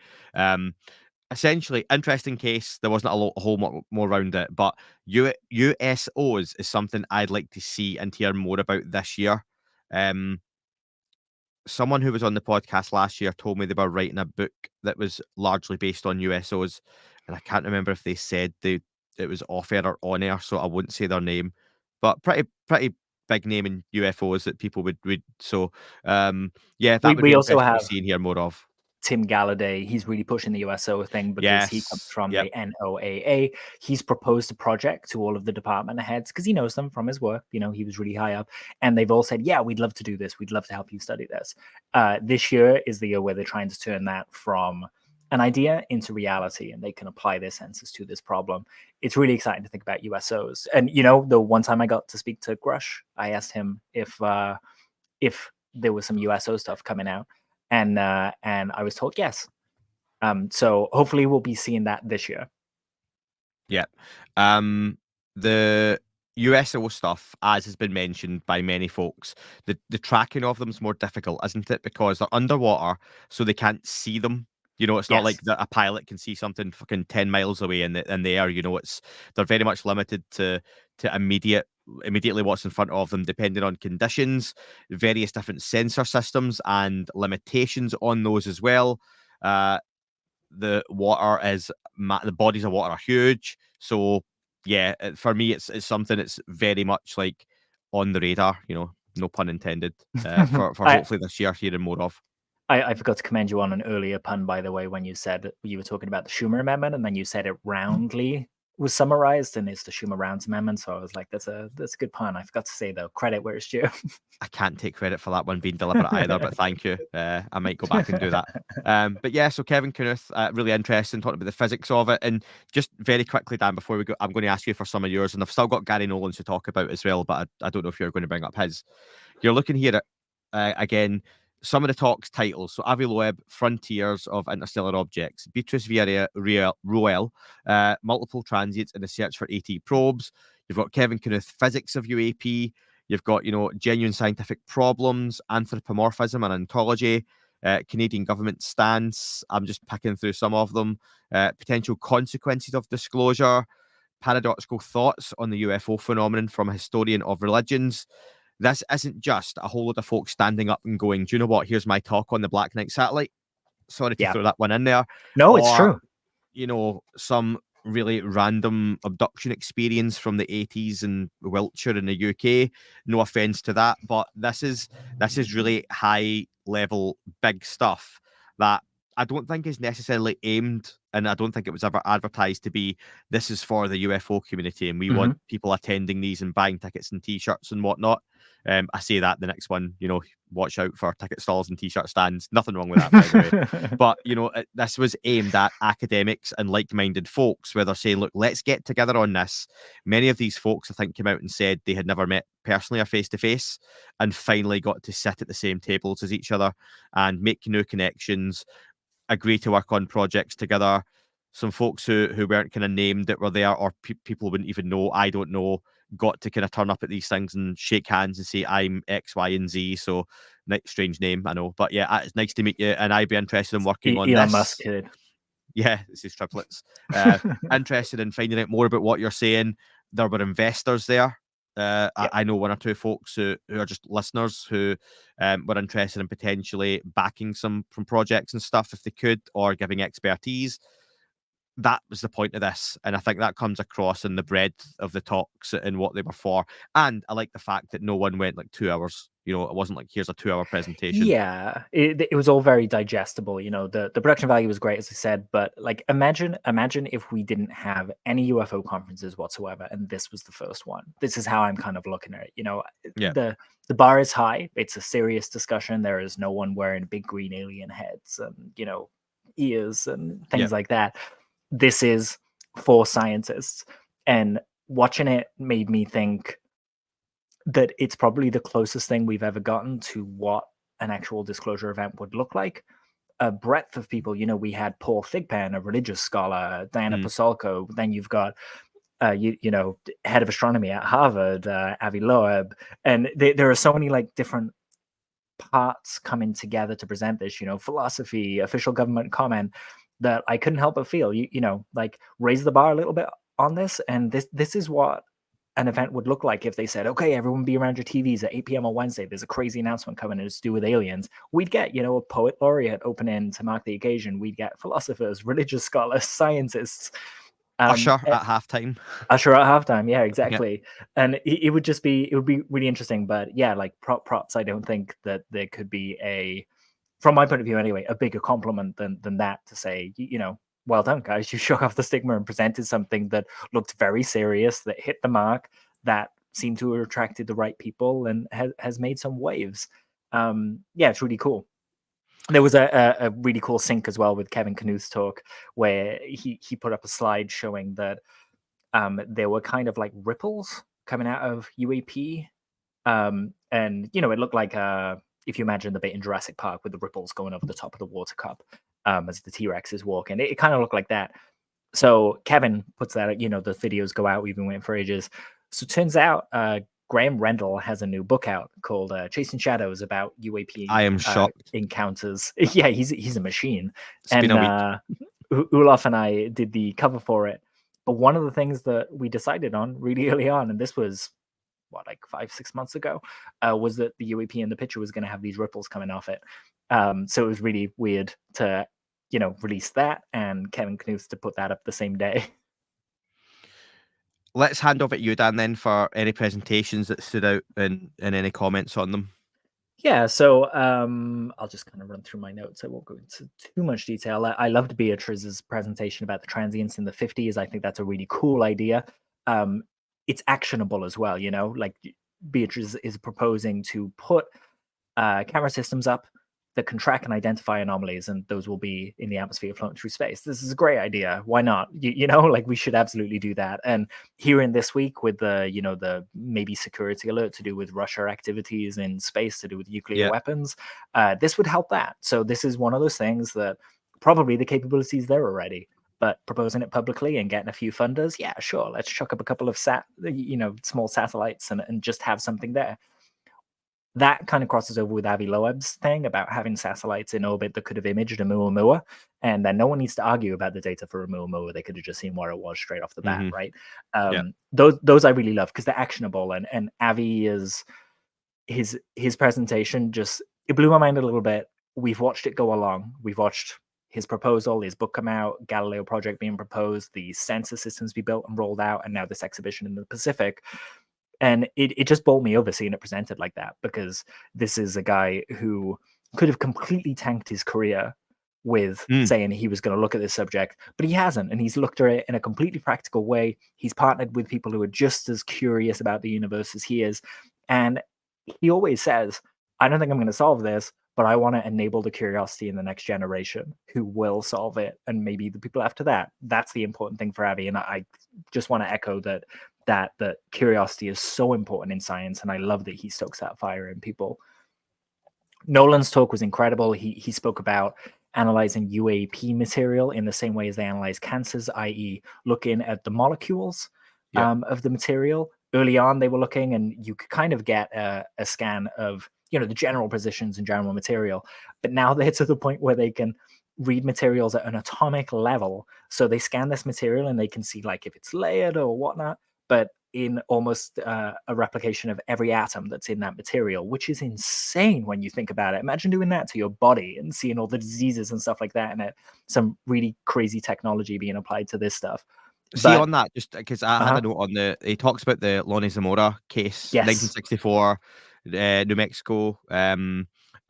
Essentially, interesting case. There wasn't a whole lot more around it, but USOs is something I'd like to see and hear more about this year. Someone who was on the podcast last year told me they were writing a book that was largely based on USOs, and I can't remember if they said it was off air or on air, so I wouldn't say their name, but pretty big name in UFOs that people would read. So yeah, that would be We also interesting to have see and hear more of. Tim Galladay. He's really pushing the USO thing because he comes Yes. from Yep. the NOAA. He's proposed a project to all of the department heads because he knows them from his work. He was really high up, and they've all said, yeah, we'd love to do this. We'd love to help you study this. This year is the year where they're trying to turn that from an idea into reality, and they can apply their senses to this problem. It's really exciting to think about USOs. And, the one time I got to speak to Grusch, I asked him if there was some USO stuff coming out, and I was told yes. So hopefully we'll be seeing that this year. Yeah. The USO stuff, as has been mentioned by many folks, the tracking of them is more difficult, isn't it? Because they're underwater, so they can't see them. It's not like Yes. a pilot can see something fucking 10 miles away in the air. They're very much limited to immediately what's in front of them, depending on conditions, various different sensor systems, and limitations on those as well. The water is the bodies of water are huge, so yeah, for me it's something that's very much like on the radar, no pun intended, for I, hopefully this year hearing more of. I forgot to commend you on an earlier pun, by the way, when you said you were talking about the Schumer Amendment, and then you said it roundly was summarized, and it's the Schumer-Rounds Amendment. So I was like, that's a good pun. I forgot to say though, credit where it's due. I can't take credit for that one being deliberate either, but thank you. I might go back and do that. But yeah, so Kevin Knuth, really interesting, talking about the physics of it. And just very quickly, Dan, before we go, I'm going to ask you for some of yours, and I've still got Gary Nolan to talk about as well, but I don't know if you're going to bring up his. You're looking here at, again, some of the talks titles. So Avi Loeb, Frontiers of Interstellar Objects, Beatrice Roel, Multiple Transients in the Search for ET Probes. You've got Kevin Knuth, Physics of UAP. You've got, Genuine Scientific Problems, Anthropomorphism and Ontology, Canadian Government Stance. I'm just picking through some of them. Potential Consequences of Disclosure, Paradoxical Thoughts on the UFO Phenomenon from a Historian of Religions. This isn't just a whole lot of folks standing up and going, do you know what? Here's my talk on the Black Knight satellite. Sorry to Yeah. throw that one in there. No, it's Or, true. some really random abduction experience from the 80s in Wiltshire in the UK. No offense to that, but this is really high level, big stuff that I don't think is necessarily aimed, and I don't think it was ever advertised to be, this is for the UFO community and we want people attending these and buying tickets and t-shirts and whatnot. I say that the next one, watch out for ticket stalls and t-shirt stands. Nothing wrong with that, by the way. But, this was aimed at academics and like-minded folks where they're saying, look, let's get together on this. Many of these folks, I think, came out and said they had never met personally or face-to-face and finally got to sit at the same tables as each other and make new connections, agree to work on projects together. Some folks who weren't kind of named that were there, or people wouldn't even know, I don't know, got to kind of turn up at these things and shake hands and say, I'm X, Y, and Z. So, strange name, I know. But yeah, it's nice to meet you. And I'd be interested in working on Elon this. Musk kid. Yeah, this is triplets. Interested in finding out more about what you're saying. There were investors there. I know one or two folks who are just listeners who were interested in potentially backing some from projects and stuff if they could, or giving expertise. That was the point of this, and I think that comes across in the breadth of the talks and what they were for. And I like the fact that no one went like 2 hours. It wasn't like, here's a 2-hour presentation. Yeah, it was all very digestible. The production value was great, as I said, but like imagine if we didn't have any UFO conferences whatsoever, and this was the first one. This is how I'm kind of looking at it. Yeah. The bar is high. It's a serious discussion. There is no one wearing big green alien heads and ears and things like that. This is for scientists, and watching it made me think that it's probably the closest thing we've ever gotten to what an actual disclosure event would look like. A breadth of people, we had Paul Thigpen, a religious scholar, Diana Pasolko, then you've got head of astronomy at Harvard, Avi Loeb, and there are so many like different parts coming together to present this, philosophy, official government comment, that I couldn't help but feel, like raise the bar a little bit on this. And this is what an event would look like if they said, okay, everyone be around your TVs at 8 p.m. on Wednesday. There's a crazy announcement coming and it's to do with aliens. We'd get, a poet laureate opening to mark the occasion. We'd get philosophers, religious scholars, scientists. Usher at halftime. Usher at halftime, yeah, exactly. Yeah. And it would be really interesting. But yeah, like props, I don't think that there could be from my point of view anyway, a bigger compliment than that to say, well done, guys. You shook off the stigma and presented something that looked very serious, that hit the mark, that seemed to have attracted the right people and has made some waves. Yeah, it's really cool. There was a really cool sync as well with Kevin Knuth's talk where he put up a slide showing that there were kind of like ripples coming out of UAP. And, it looked like if you imagine the bit in Jurassic Park with the ripples going over the top of the water cup as the T-Rex is walking, it kind of looked like that. So Kevin puts that, the videos go out. We've been waiting for ages. So it turns out Graham Rendell has a new book out called Chasing Shadows about UAP I am shocked. encounters. Yeah, he's a machine. It's been a week. Olaf and I did the cover for it. But one of the things that we decided on really early on, and this was like 5-6 months ago, was that the UAP in the picture was going to have these ripples coming off it. So it was really weird to, release that, and Kevin Knuth to put that up the same day. Let's hand over to you, Dan, then, for any presentations that stood out and any comments on them. Yeah, so I'll just kind of run through my notes. I won't go into too much detail. I loved Beatrice's presentation about the transients in the 50s. I think that's a really cool idea. It's actionable as well, like Beatrice is proposing to put camera systems up that can track and identify anomalies, and those will be in the atmosphere floating through space. This is a great idea. Why not? Like we should absolutely do that. And here in this week with the maybe security alert to do with Russia activities in space to do with nuclear weapons, this would help that. So this is one of those things that probably the capabilities there already, but proposing it publicly and getting a few funders, yeah, sure. Let's chuck up a couple of small satellites and just have something there. That kind of crosses over with Avi Loeb's thing about having satellites in orbit that could have imaged Oumuamua, and then no one needs to argue about the data for Oumuamua. They could have just seen what it was straight off the bat, right? Those I really love because they're actionable, and Avi is his presentation it blew my mind a little bit. We've watched it go along. We've watched his proposal, his book come out, Galileo project being proposed, the sensor systems be built and rolled out, and now this exhibition in the Pacific. And it just bowled me over seeing it presented like that, because this is a guy who could have completely tanked his career with saying he was going to look at this subject, but he hasn't. And he's looked at it in a completely practical way. He's partnered with people who are just as curious about the universe as he is. And he always says, I don't think I'm going to solve this, but I want to enable the curiosity in the next generation who will solve it. And maybe the people after that. That's the important thing for Avi. And I just want to echo that curiosity is so important in science, and I love that he stokes that fire in people. Nolan's talk was incredible. He spoke about analyzing UAP material in the same way as they analyze cancers, i.e. looking at the molecules of the material. Early on, they were looking, and you could kind of get a scan of the general positions and general material. But now they're to the point where they can read materials at an atomic level. So they scan this material and they can see like if it's layered or whatnot, but in almost a replication of every atom that's in that material, which is insane when you think about it. Imagine doing that to your body and seeing all the diseases and stuff like that, and some really crazy technology being applied to this stuff. See, on that, just because I had a note on he talks about the Lonnie Zamora case, 1964, New Mexico,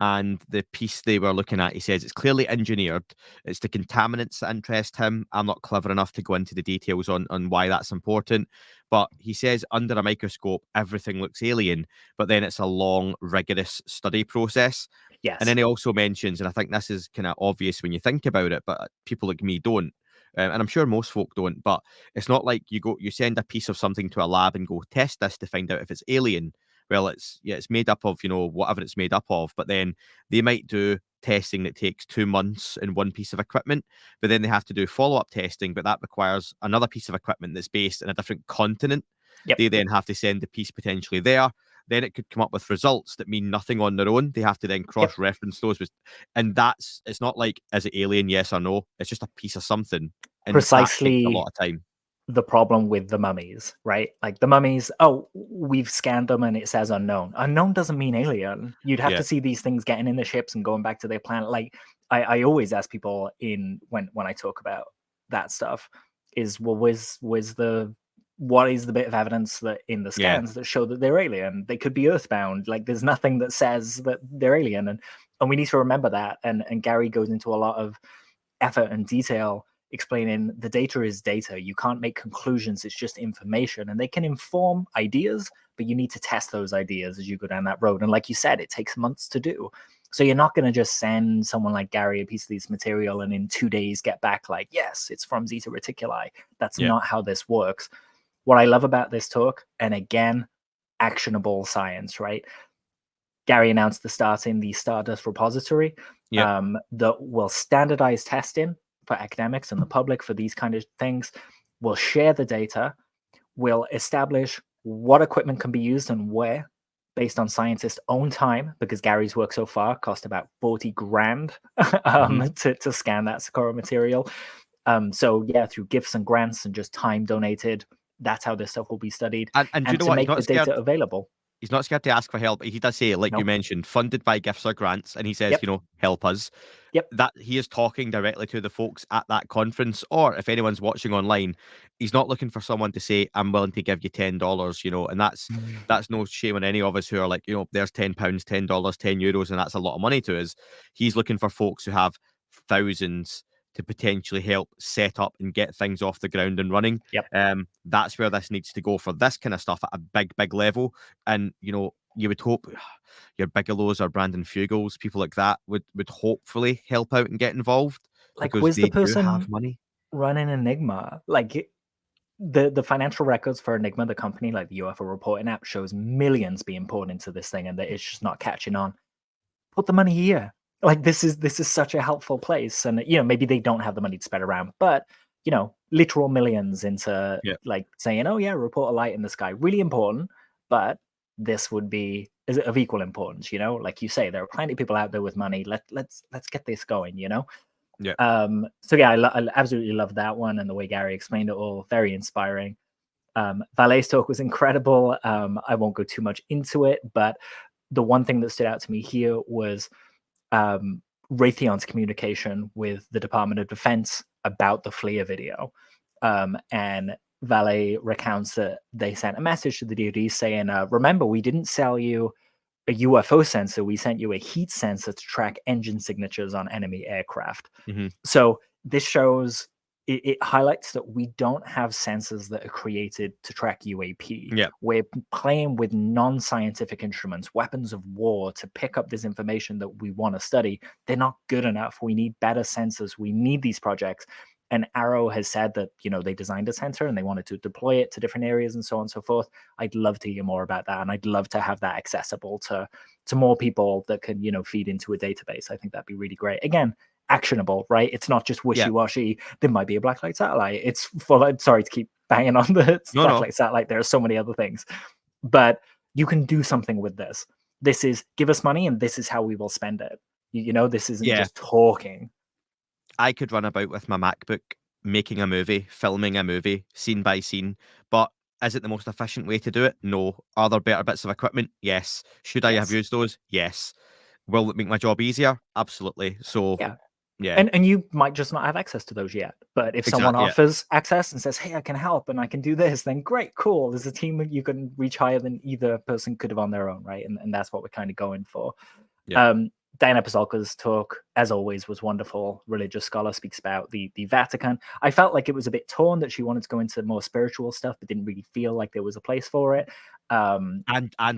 and the piece they were looking at. He says it's clearly engineered. It's the contaminants that interest him. I'm not clever enough to go into the details on why that's important, but he says under a microscope, everything looks alien, but then it's a long, rigorous study process. Yes. And then he also mentions, and I think this is kind of obvious when you think about it, but people like me don't. And I'm sure most folk don't, but it's not like you send a piece of something to a lab and go test this to find out if it's alien. Well, it's made up of, whatever it's made up of, but then they might do testing that takes 2 months in one piece of equipment, but then they have to do follow-up testing, but that requires another piece of equipment that's based in a different continent. They then have to send the piece potentially there. Then it could come up with results that mean nothing on their own. They have to then cross-reference those and it's not like, is it alien, yes or no? It's just a piece of something. And precisely that takes a lot of time. The problem with the mummies, right? Like the mummies, we've scanned them and it says unknown. Unknown doesn't mean alien. You'd have to see these things getting in the ships and going back to their planet. Like I always ask people when I talk about that stuff is, well, what is the bit of evidence that in the scans that show that they're alien? They could be earthbound. Like there's nothing that says that they're alien. And we need to remember that. And Gary goes into a lot of effort and detail explaining the data is data. You can't make conclusions. It's just information, and they can inform ideas, but you need to test those ideas as you go down that road. And like you said, it takes months to do. So you're not going to just send someone like Gary a piece of this material and in 2 days get back like, yes, it's from Zeta Reticuli. That's not how this works. What I love about this talk, and again, actionable science, right? Gary announced the Stardust repository that will standardize testing for academics and the public for these kind of things. We'll share the data. We'll establish what equipment can be used and where, based on scientists' own time, because Gary's work so far cost about 40 grand to scan that Socorro material. So yeah, through gifts and grants and just time donated, that's how this stuff will be studied, And do you and know to what? He's make the not scared. data available. He's not scared to ask for help. He does say, like you No. mentioned, funded by gifts or grants, and he says, Yep. help us. Yep. That he is talking directly to the folks at that conference, or if anyone's watching online, he's not looking for someone to say, "I'm willing to give you $10," and that's no shame on any of us who are like, there's £10, $10, €10, and that's a lot of money to us. He's looking for folks who have thousands to potentially help set up and get things off the ground and running. Yep. That's where this needs to go for this kind of stuff at a big level. And you would hope your Bigelows or Brandon Fugels, people like that, would hopefully help out and get involved Like, because was the they do have person money. running Enigma, like the financial records for Enigma, the company, like the UFO reporting app, shows millions being poured into this thing, and that it's just not catching on. Put the money here. Like, this is such a helpful place, and maybe they don't have the money to spread around, but literal millions into like saying, oh yeah, report a light in the sky, really important, but this would be of equal importance. Like you say, there are plenty of people out there with money. Let's get this going. Yeah. So yeah, I absolutely love that one, and the way Gary explained it all, very inspiring. Valet's talk was incredible. I won't go too much into it, but the one thing that stood out to me here was Raytheon's communication with the Department of Defense about the FLIR video. And Valet recounts that they sent a message to the DoD saying, remember, we didn't sell you a UFO sensor, we sent you a heat sensor to track engine signatures on enemy aircraft. So this shows, it highlights that we don't have sensors that are created to track UAP. Yeah. We're playing with non-scientific instruments, weapons of war, to pick up this information that we want to study. They're not good enough. We need better sensors. We need these projects. And Arrow has said that, they designed a sensor and they wanted to deploy it to different areas and so on and so forth. I'd love to hear more about that. And I'd love to have that accessible to more people that can, feed into a database. I think that'd be really great. Again, actionable, right? It's not just wishy-washy. There might be a blacklight satellite. It's full. Sorry to keep banging on the blacklight satellite. There are so many other things. But you can do something with this. This is, give us money and this is how we will spend it. This isn't just talking. I could run about with my MacBook making a movie, filming a movie, scene by scene, but is it the most efficient way to do it? No. Are there better bits of equipment? Yes. Should I have used those? Yes. Will it make my job easier? Absolutely. So, yeah. And you might just not have access to those yet. But if someone offers access and says, hey, I can help and I can do this, then great, cool. There's a team that you can reach higher than either person could have on their own, right? And that's what we're kind of going for. Yeah. Diana Pasolka's talk, as always, was wonderful. Religious scholar, speaks about the Vatican. I felt like it was a bit torn, that she wanted to go into more spiritual stuff, but didn't really feel like there was a place for it. And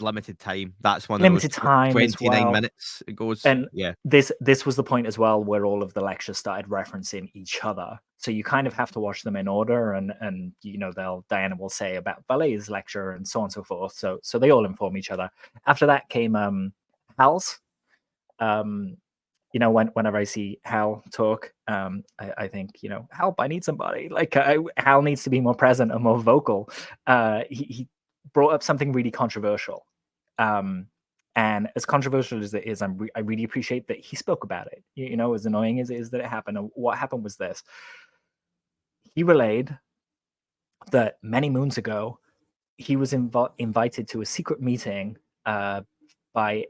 limited time. That's one limited of those time 29 minutes it goes. And yeah. This was the point as well where all of the lectures started referencing each other. So you kind of have to watch them in order, and Diana will say about Valet's lecture and so on and so forth. So they all inform each other. After that came Hal's. Whenever I see Hal talk, I think, help, I need somebody. Like, Hal needs to be more present and more vocal. He brought up something really controversial. And as controversial as it is, I really appreciate that he spoke about it. As annoying as it is that it happened. And what happened was this. He relayed that many moons ago, he was invited to a secret meeting by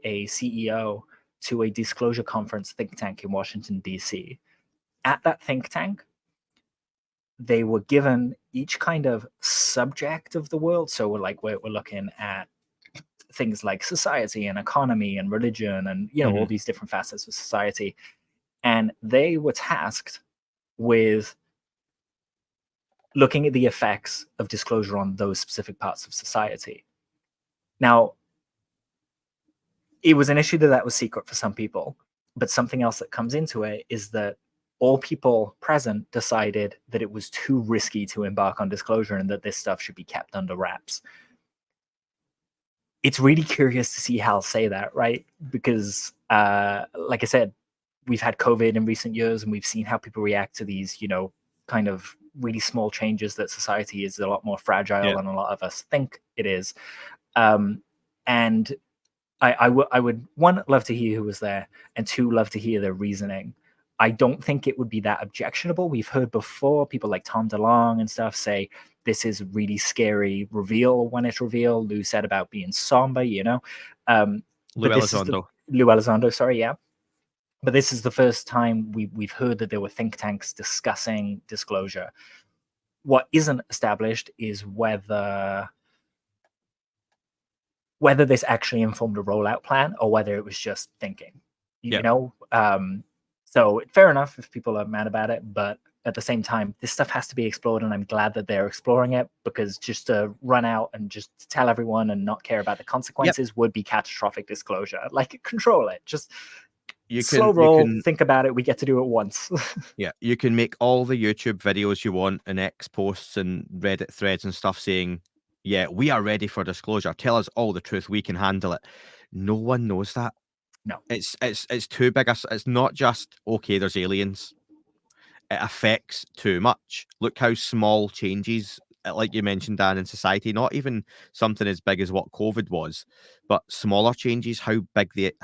a CEO to a disclosure conference think tank in Washington, D.C. At that think tank, they were given each kind of subject of the world. So we're looking at things like society and economy and religion and, all these different facets of society. And they were tasked with looking at the effects of disclosure on those specific parts of society. Now, it was an issue that was secret for some people, but something else that comes into it is that all people present decided that it was too risky to embark on disclosure and that this stuff should be kept under wraps. It's really curious to see Hal say that, right? Because, like I said, we've had COVID in recent years and we've seen how people react to these, kind of really small changes that society is a lot more fragile than a lot of us think it is. And I would, one, love to hear who was there, and two, love to hear their reasoning. I don't think it would be that objectionable. We've heard before people like Tom DeLonge and stuff say this is really scary reveal when it's revealed. Lou said about being somber, you know. Lue Elizondo. Lue Elizondo, sorry, yeah. But this is the first time we've heard that there were think tanks discussing disclosure. What isn't established is whether this actually informed a rollout plan or whether it was just thinking. You know, so fair enough if people are mad about it, but at the same time, this stuff has to be explored, and I'm glad that they're exploring it, because just to run out and just tell everyone and not care about the consequences would be catastrophic disclosure. Like, control it. Just slow roll, think about it. We get to do it once. Yeah, you can make all the YouTube videos you want and X posts and Reddit threads and stuff saying, yeah, we are ready for disclosure. Tell us all the truth. We can handle it. No one knows that. No. It's too big. It's not just, okay, there's aliens. It affects too much. Look how small changes, like you mentioned, Dan, in society, not even something as big as what COVID was, but smaller changes, how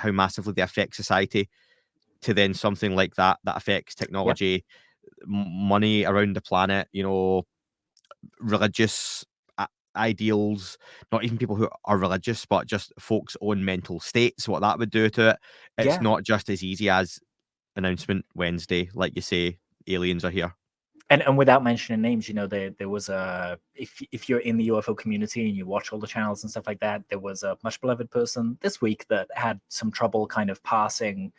massively they affect society, to then something like that affects technology, money around the planet, you know, religious ideals, not even people who are religious, but just folks' own mental states, what that would do to it. It's not just as easy as announcement Wednesday, like you say, aliens are here. And without mentioning names, you know, there was a, if you're in the UFO community and you watch all the channels and stuff like that, there was a much beloved person this week that had some trouble kind of passing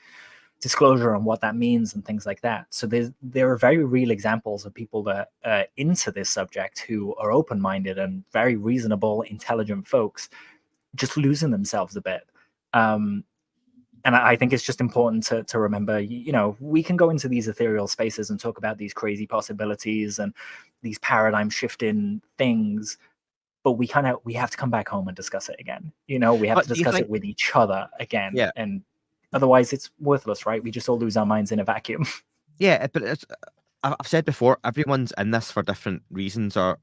disclosure on what that means and things like that. So there are very real examples of people that are into this subject who are open-minded and very reasonable, intelligent folks just losing themselves a bit. And I think it's just important to remember, you know, we can go into these ethereal spaces and talk about these crazy possibilities and these paradigm shifting things, but we have to come back home and discuss it again. You know, we have to discuss it with each other again. Yeah. And otherwise it's worthless, right? We just all lose our minds in a vacuum. Yeah, but I've said before, everyone's in this for different reasons or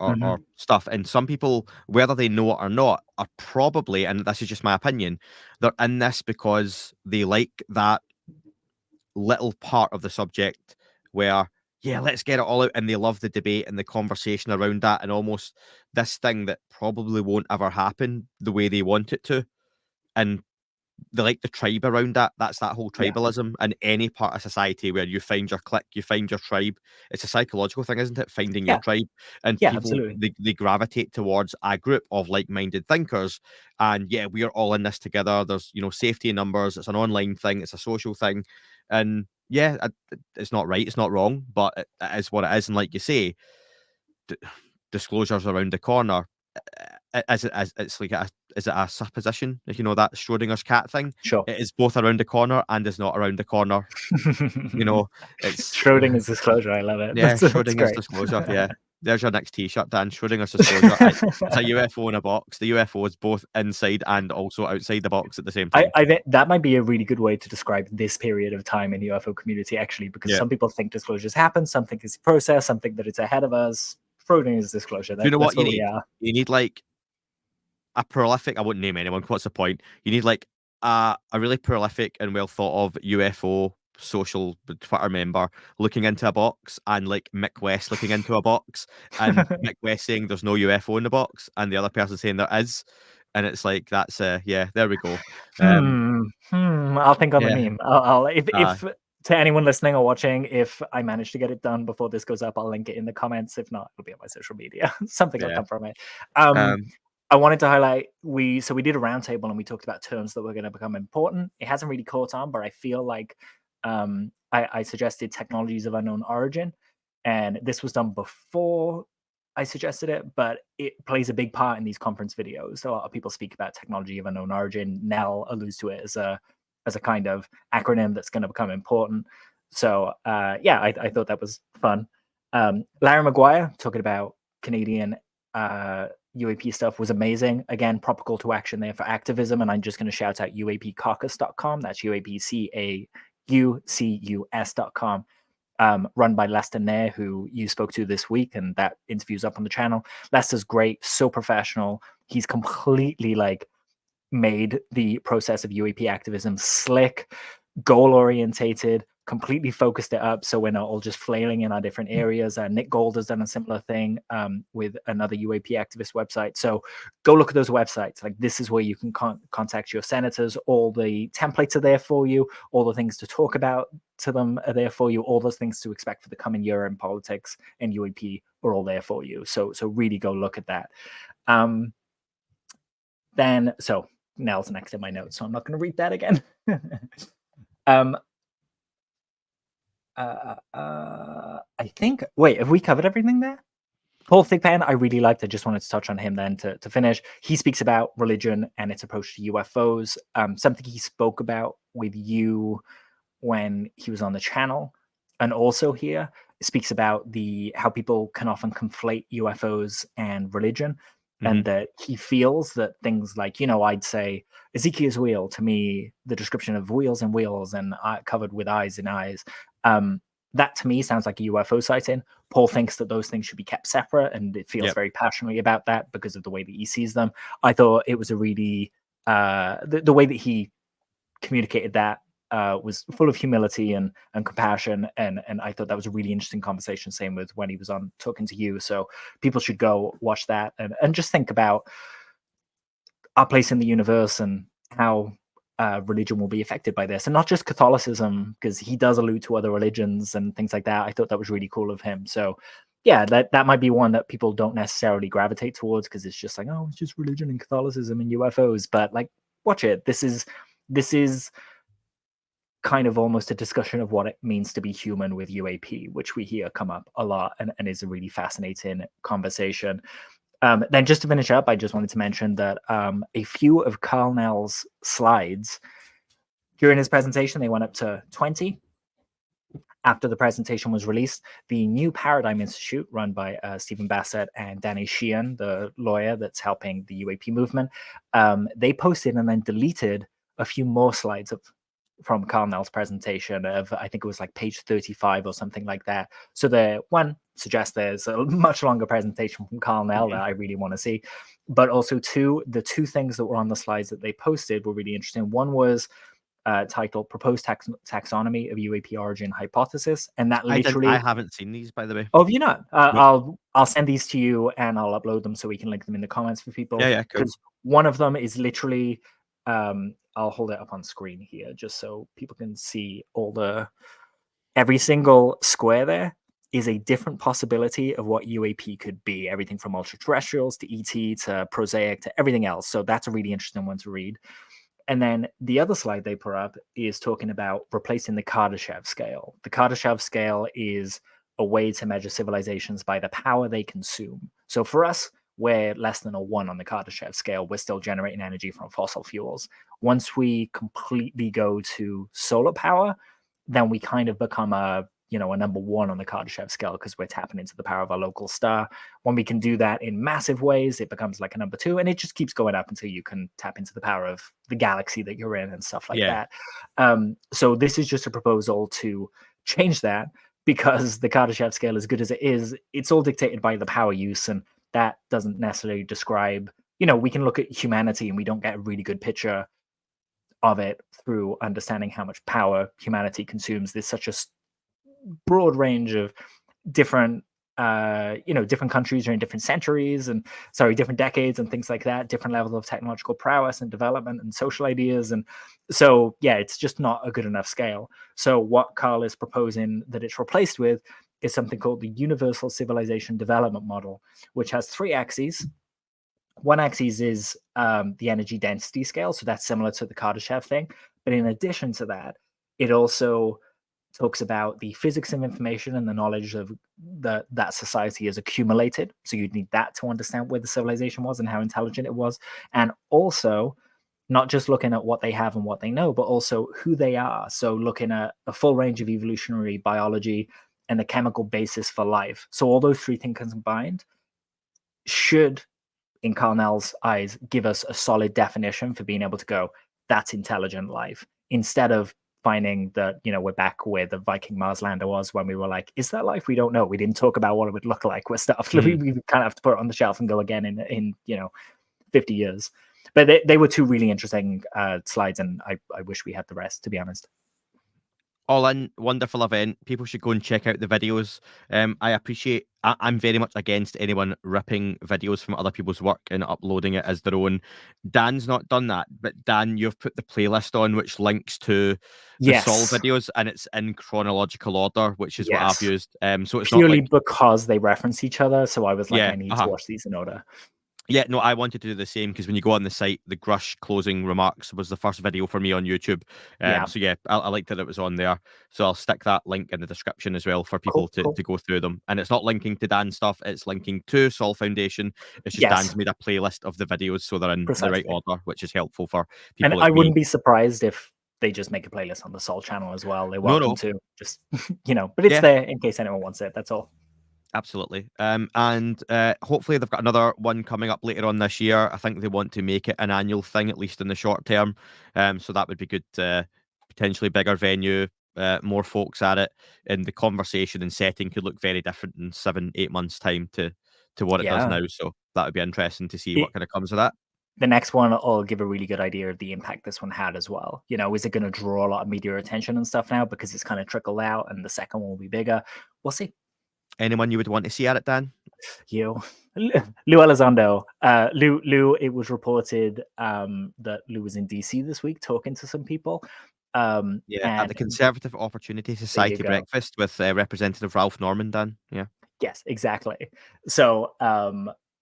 stuff. And some people, whether they know it or not, are probably, and this is just my opinion, they're in this because they like that little part of the subject where, yeah, let's get it all out. And they love the debate and the conversation around that, and almost this thing that probably won't ever happen the way they want it to. And they like the tribe around that. That's that whole tribalism in any part of society where you find your clique, you find your tribe. It's a psychological thing, isn't it? Finding your tribe. And people, they gravitate towards a group of like-minded thinkers. And yeah, we are all in this together. There's, you know, safety in numbers. It's an online thing. It's a social thing. And yeah, it's not right. It's not wrong, but it is what it is. And like you say, disclosures around the corner. It's like is it a supposition? If you know that Schrodinger's cat thing, sure, it is both around the corner and is not around the corner. You know, it's Schrodinger's disclosure. I love it. Yeah, Schrodinger's disclosure. Yeah, there's your next T-shirt, Dan. Schrodinger's disclosure. It's a UFO in a box. The UFO is both inside and also outside the box at the same time. I think that might be a really good way to describe this period of time in the UFO community, actually, because some people think disclosures happen, some think it's a process, some think that it's ahead of us. Schrodinger's disclosure. Do you know what you need? You need like a prolific, I won't name anyone, what's the point? You need like a really prolific and well thought of UFO social Twitter member looking into a box, and like Mick West looking into a box, and Mick West saying there's no UFO in the box, and the other person saying there is. And it's like, that's yeah, there we go. I'll think on the meme. I'll if to anyone listening or watching, if I manage to get it done before this goes up, I'll link it in the comments. If not, it'll be on my social media. Something will come from it. I wanted to highlight, we did a roundtable and we talked about terms that were going to become important. It hasn't really caught on, but I feel like I suggested technologies of unknown origin, and this was done before I suggested it, but it plays a big part in these conference videos. A lot of people speak about technology of unknown origin. Nell alludes to it as a kind of acronym that's going to become important. So yeah, I thought that was fun. Larry Maguire talking about Canadian UAP stuff was amazing. Again, proper call to action there for activism. And I'm just going to shout out UAPcaucus.com. That's UAPCAUCUS.com. run by Lester Nair, who you spoke to this week, and that interview's up on the channel. Lester's great, so professional. He's completely like made the process of UAP activism slick, goal orientated, completely focused it up so we're not all just flailing in our different areas. Nick Gold has done a similar thing with another UAP activist website. So go look at those websites. Like, this is where you can contact your senators. All the templates are there for you. All the things to talk about to them are there for you. All those things to expect for the coming year in politics and UAP are all there for you. So really go look at that. So Nell's next in my notes, so I'm not going to read that again. I think, wait, have we covered everything there? Paul Thigpen, I really liked. I just wanted to touch on him then to finish. He speaks about religion and its approach to UFOs, something he spoke about with you when he was on the channel. And also here speaks about how people can often conflate UFOs and religion. And that he feels that things like, I'd say Ezekiel's wheel, to me, the description of wheels and wheels and covered with eyes and eyes, that to me sounds like a UFO sighting. Paul thinks that those things should be kept separate, and it feels very passionately about that because of the way that he sees them. I thought it was a really, the way that he communicated that was full of humility and compassion, and I thought that was a really interesting conversation. Same with when he was on talking to you. So people should go watch that and just think about our place in the universe and how religion will be affected by this, and not just Catholicism, because he does allude to other religions and things like that. I thought that was really cool of him. So yeah, that might be one that people don't necessarily gravitate towards because it's just like, oh, it's just religion and Catholicism and UFOs. But like, watch it. This is kind of almost a discussion of what it means to be human with UAP, which we hear come up a lot and is a really fascinating conversation. Then just to finish up, I just wanted to mention that a few of Carl Nell's slides during his presentation, they went up to 20. After the presentation was released, the New Paradigm Institute, run by Stephen Bassett and Danny Sheehan, the lawyer that's helping the UAP movement, they posted and then deleted a few more slides from Carl Nell's presentation of, I think it was like page 35 or something like that. So the one suggests there's a much longer presentation from Carl Nell that I really want to see. But also the two things that were on the slides that they posted were really interesting. One was titled Proposed Taxonomy of UAP Origin Hypothesis. And that literally... I haven't seen these, by the way. Oh, have you not? No. I'll send these to you and I'll upload them so we can link them in the comments for people. Yeah, cool. Because one of them is literally... I'll hold it up on screen here just so people can see every single square there is a different possibility of what UAP could be. Everything from ultra terrestrials to ET to prosaic to everything else. So that's a really interesting one to read. And then the other slide they put up is talking about replacing the Kardashev scale. The Kardashev scale is a way to measure civilizations by the power they consume. So for us, we're less than a 1 on the Kardashev scale. We're still generating energy from fossil fuels. Once we completely go to solar power, then we kind of become a number 1 on the Kardashev scale because we're tapping into the power of our local star. When we can do that in massive ways, it becomes like a number 2, and it just keeps going up until you can tap into the power of the galaxy that you're in and stuff like that. So this is just a proposal to change that, because the Kardashev scale, as good as it is, it's all dictated by the power use, and that doesn't necessarily describe, we can look at humanity and we don't get a really good picture of it through understanding how much power humanity consumes. There's such a broad range of different different countries are in different centuries and different decades and things like that, different levels of technological prowess and development and social ideas. And so it's just not a good enough scale. So what Carl is proposing that it's replaced with is something called the Universal Civilization Development Model, which has 3 axes. One axis is the energy density scale, so that's similar to the Kardashev thing. But in addition to that, it also talks about the physics of information and the knowledge of that society has accumulated. So you'd need that to understand where the civilization was and how intelligent it was. And also, not just looking at what they have and what they know, but also who they are. So looking at a full range of evolutionary biology and the chemical basis for life. So all those 3 things combined should, in Carl Nell's eyes, give us a solid definition for being able to go, that's intelligent life, instead of finding that, we're back where the Viking Marslander was when we were like, is that life? We don't know. We didn't talk about what it would look like. We're stuffed. We kind of have to put it on the shelf and go again in 50 years. But they were two really interesting slides, and I wish we had the rest, to be honest. All in, wonderful event. People should go and check out the videos. I appreciate. I'm very much against anyone ripping videos from other people's work and uploading it as their own. Dan's not done that, but Dan, you've put the playlist on which links to the Sol Yes. videos, and it's in chronological order, which is what I've Yes. used. So it's Purely not like because they reference each other. So I was like, yeah, I need to watch these in order. Yeah, no, I wanted to do the same because when you go on the site, the Grusch closing remarks was the first video for me on YouTube. Yeah. So yeah, I liked that it was on there. So I'll stick that link in the description as well for people Cool. to go through them. And it's not linking to Dan's stuff; it's linking to Sol Foundation. It's just Yes. Dan's made a playlist of the videos so they're in the right Precisely. order, which is helpful for And people I like me. wouldn't be surprised if they just make a playlist on the Sol channel as well. They're welcome to just, but it's there in case anyone wants it. That's all. Absolutely. And hopefully they've got another one coming up later on this year. I think they want to make it an annual thing, at least in the short term. So that would be good. Potentially bigger venue, more folks at it, and the conversation and setting could look very different in 7-8 months' time to what it does now. So that would be interesting to see what kind of comes of that. The next one will give a really good idea of the impact this one had as well. Is it going to draw a lot of media attention and stuff now because it's kind of trickled out, and the second one will be bigger? We'll see. Anyone you would want to see at it, Dan? Lue Elizondo. Lue, it was reported that Lue was in DC this week talking to some people. At the Conservative Opportunity Society breakfast with Representative Ralph Norman, Dan. Yeah. Yes, exactly. So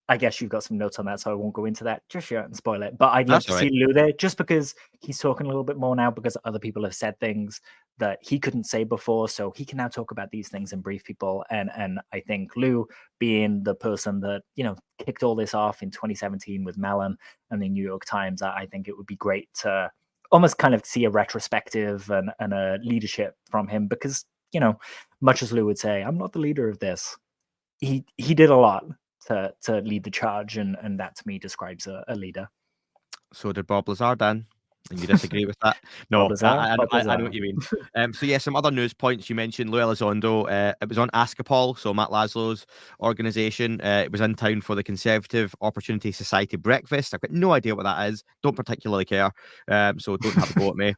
I guess you've got some notes on that, so I won't go into that just yet and spoil it. But I'd love to see Lue there just because he's talking a little bit more now because other people have said things that he couldn't say before. So he can now talk about these things and brief people. And I think Lue, being the person that, kicked all this off in 2017 with Mellon and the New York Times, I think it would be great to almost kind of see a retrospective and a leadership from him because, much as Lue would say, I'm not the leader of this. He did a lot to lead the charge, and that to me describes a leader. So did Bob Lazar, Dan. And you disagree with that? No, I know what you mean. So yeah, some other news points. You mentioned Lue Elizondo. It was on Askapol, so Matt Laszlo's organisation. It was in town for the Conservative Opportunity Society breakfast. I've got no idea what that is. Don't particularly care. So don't have a go at me.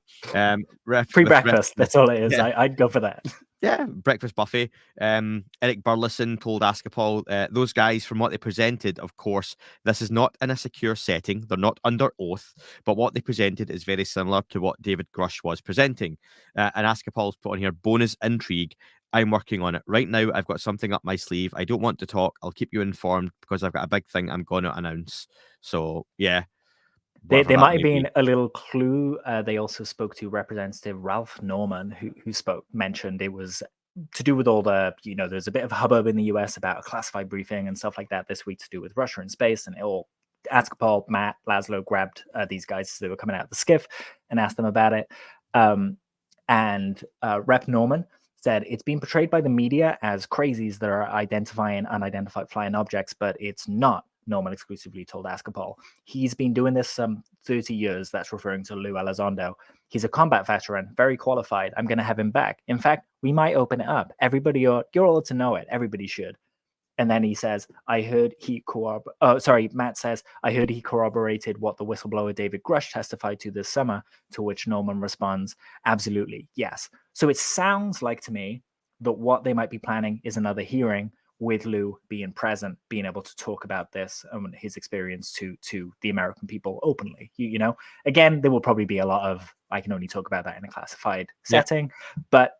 Free breakfast. That's all it is. Yeah. I'd go for that. Yeah, breakfast buffet. Eric Burleson told Askapol, those guys, from what they presented, of course, this is not in a secure setting. They're not under oath, but what they presented is very similar to what David Grusch was presenting. And Askapol's put on here, bonus intrigue. I'm working on it. Right now, I've got something up my sleeve. I don't want to talk. I'll keep you informed because I've got a big thing I'm going to announce. So, yeah. There might have been a little clue. They also spoke to Representative Ralph Norman, who mentioned it was to do with all the, there's a bit of hubbub in the US about a classified briefing and stuff like that this week to do with Russia and space. And it all, Askapol, Matt, Laszlo grabbed these guys as they were coming out of the skiff and asked them about it. And Rep Norman said it's been portrayed by the media as crazies that are identifying unidentified flying objects, but it's not. Norman exclusively told Askapol. He's been doing this some 30 years. That's referring to Lue Elizondo. He's a combat veteran, very qualified. I'm going to have him back. In fact, we might open it up. Everybody, you're all to know it. Everybody should. And then he says, Matt says, I heard he corroborated what the whistleblower David Grusch testified to this summer, to which Norman responds, absolutely, yes. So it sounds like to me that what they might be planning is another hearing with Lue being present, being able to talk about this and his experience to the American people openly. Again, there will probably be a lot of, I can only talk about that in a classified setting, but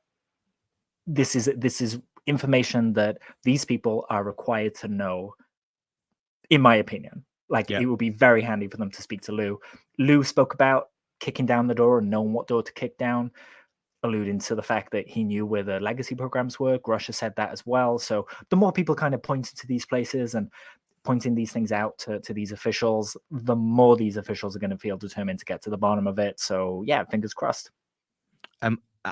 this is information that these people are required to know, in my opinion. It would be very handy for them to speak to Lue. Lue spoke about kicking down the door and knowing what door to kick down, alluding to the fact that he knew where the legacy programs were. Grusch said that as well. So the more people kind of pointed to these places and pointing these things out to these officials, the more these officials are going to feel determined to get to the bottom of it. So yeah, fingers crossed.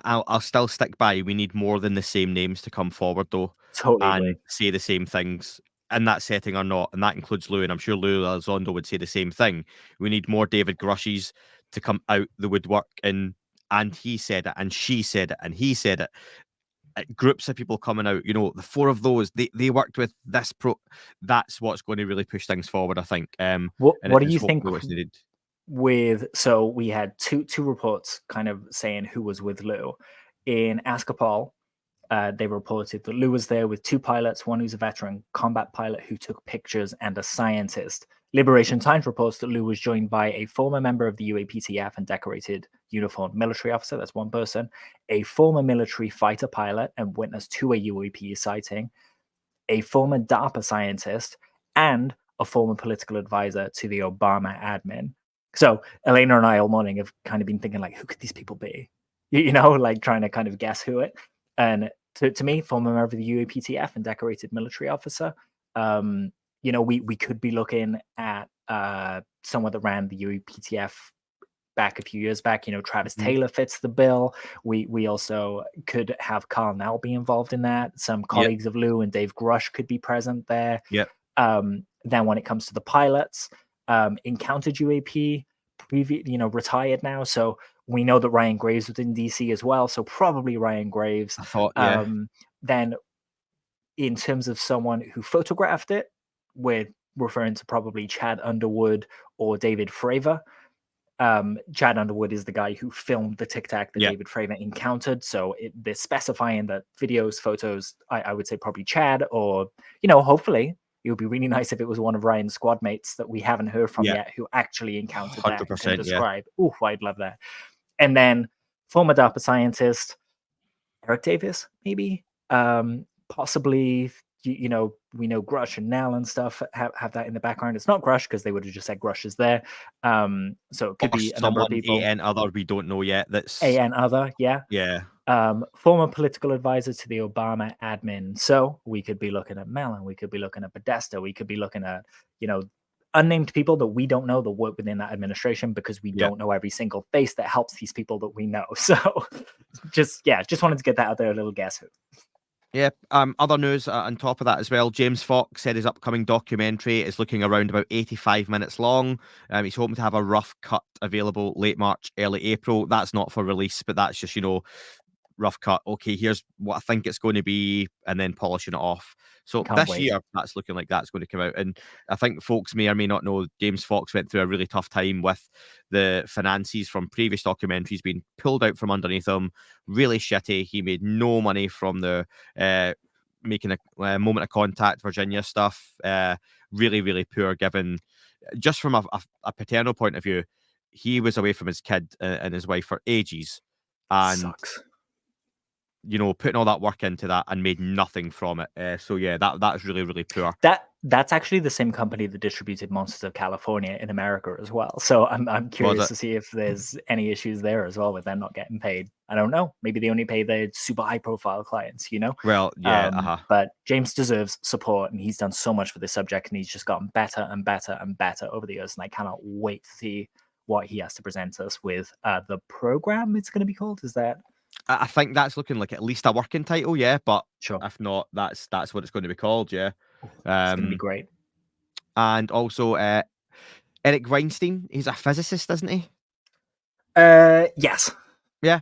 I'll still stick by. We need more than the same names to come forward, though, and say the same things in that setting or not. And that includes Lue, and I'm sure Lue Elizondo would say the same thing. We need more David Grushes to come out the woodwork and and he said it, and she said it, and he said it. Groups of people coming out, the four of those, they worked with this that's what's going to really push things forward, I think. And What do it's you think hopefully what's needed. so we had two reports kind of saying who was with Lue. In Askapol, they reported that Lue was there with two pilots, one who's a veteran combat pilot who took pictures, and a scientist. Liberation Times reports that Lue was joined by a former member of the UAPTF and decorated uniformed military officer, that's one person, a former military fighter pilot and witness to a UAP sighting, a former DARPA scientist, and a former political advisor to the Obama admin. So Elena and I all morning have kind of been thinking, like, who could these people be? Like trying to kind of guess who it. And to me, former member of the UAPTF and decorated military officer, we could be looking at someone that ran the UAPTF back a few years back. Travis Taylor fits the bill. We also could have Carl Nell be involved in that. Some colleagues of Lue and Dave Grusch could be present there. Yep. Then when it comes to the pilots, encountered UAP, retired now. So we know that Ryan Graves was in DC as well. So probably Ryan Graves. I thought, yeah. Then in terms of someone who photographed it, we're referring to probably Chad Underwood or David Fravor. Chad Underwood is the guy who filmed the Tic Tac that David Fravor encountered. So they're specifying that videos, photos, I would say probably Chad, or, hopefully it would be really nice if it was one of Ryan's squad mates that we haven't heard from yet who actually encountered that and can describe. Ooh, I'd love that. And then former DARPA scientist, Eric Davis, maybe, possibly, we know Grusch and Nell and stuff have that in the background. It's not Grusch because they would have just said Grusch is there. So it could be a number of people. AN other we don't know yet. That's AN other, yeah. Yeah. Former political advisor to the Obama admin. So we could be looking at Mellon, we could be looking at Podesta, we could be looking at, unnamed people that we don't know that work within that administration because we don't know every single face that helps these people that we know. So just wanted to get that out there, a little guess who. Yeah. Other news on top of that as well. James Fox said his upcoming documentary is looking around about 85 minutes long. He's hoping to have a rough cut available late March, early April. That's not for release, but that's just, rough cut. Okay, here's what I think it's going to be, and then polishing it off. So this year, that's looking like that's going to come out. And I think folks may or may not know James Fox went through a really tough time with the finances from previous documentaries being pulled out from underneath him. Really shitty. He made no money from the making a Moment of Contact Virginia stuff. Really, really poor given, just from a paternal point of view, he was away from his kid and his wife for ages. And sucks. Putting all that work into that and made nothing from it. So yeah, that's really, really poor. That's actually the same company that distributed Monsters of California in America as well. So I'm curious to see if there's any issues there as well with them not getting paid. I don't know. Maybe they only pay their super high profile clients, Well, yeah. But James deserves support, and he's done so much for this subject, and he's just gotten better and better and better over the years. And I cannot wait to see what he has to present us with. The program it's going to be called, is that? I think that's looking like at least a working title, yeah. But sure, if not, that's what it's going to be called, yeah. It's going to be great. And also, Eric Weinstein, he's a physicist, isn't he? Yes. Yeah,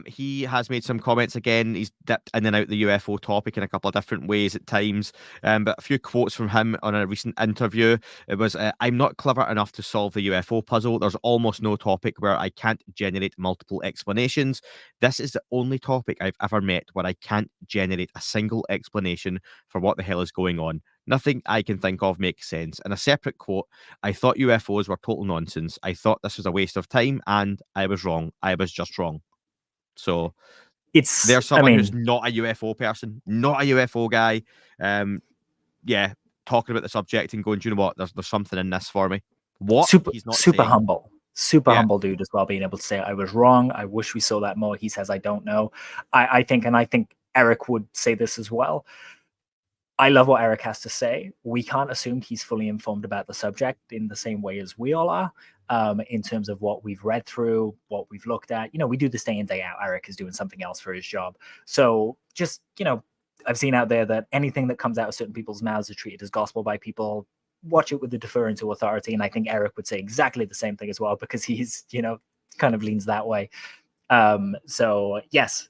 he has made some comments again. He's dipped in and out the UFO topic in a couple of different ways at times. But a few quotes from him on a recent interview. It was, "I'm not clever enough to solve the UFO puzzle. There's almost no topic where I can't generate multiple explanations. This is the only topic I've ever met where I can't generate a single explanation for what the hell is going on. Nothing I can think of makes sense." And a separate quote, "I thought UFOs were total nonsense. I thought this was a waste of time, and I was wrong. I was just wrong." So there's someone who's not a UFO person, not a UFO guy. Talking about the subject and going, do you know what? There's something in this for me. What? He's not super saying. Humble. Super humble dude as well, being able to say, I was wrong. I wish we saw that more. He says, I don't know. I think Eric would say this as well. I love what Eric has to say. We can't assume he's fully informed about the subject in the same way as we all are, in terms of what we've read through, what we've looked at. We do this day in, day out. Eric is doing something else for his job. So just, I've seen out there that anything that comes out of certain people's mouths is treated as gospel by people. Watch it with the deferring to authority. And I think Eric would say exactly the same thing as well, because he's, kind of leans that way. So yes,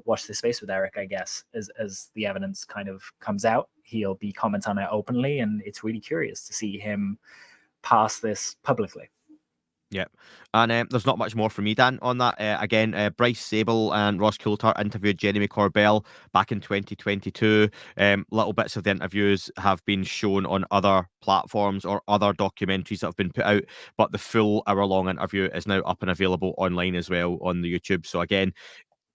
watch this space with Eric, I guess, as the evidence kind of comes out. He'll be commenting on it openly, and it's really curious to see him pass this publicly. Yeah, and there's not much more for me, Dan, on that. Again, Bryce Sable and Ross Coulthart interviewed Jeremy Corbell back in 2022. Little bits of the interviews have been shown on other platforms or other documentaries that have been put out, but the full hour-long interview is now up and available online as well on the YouTube. So again,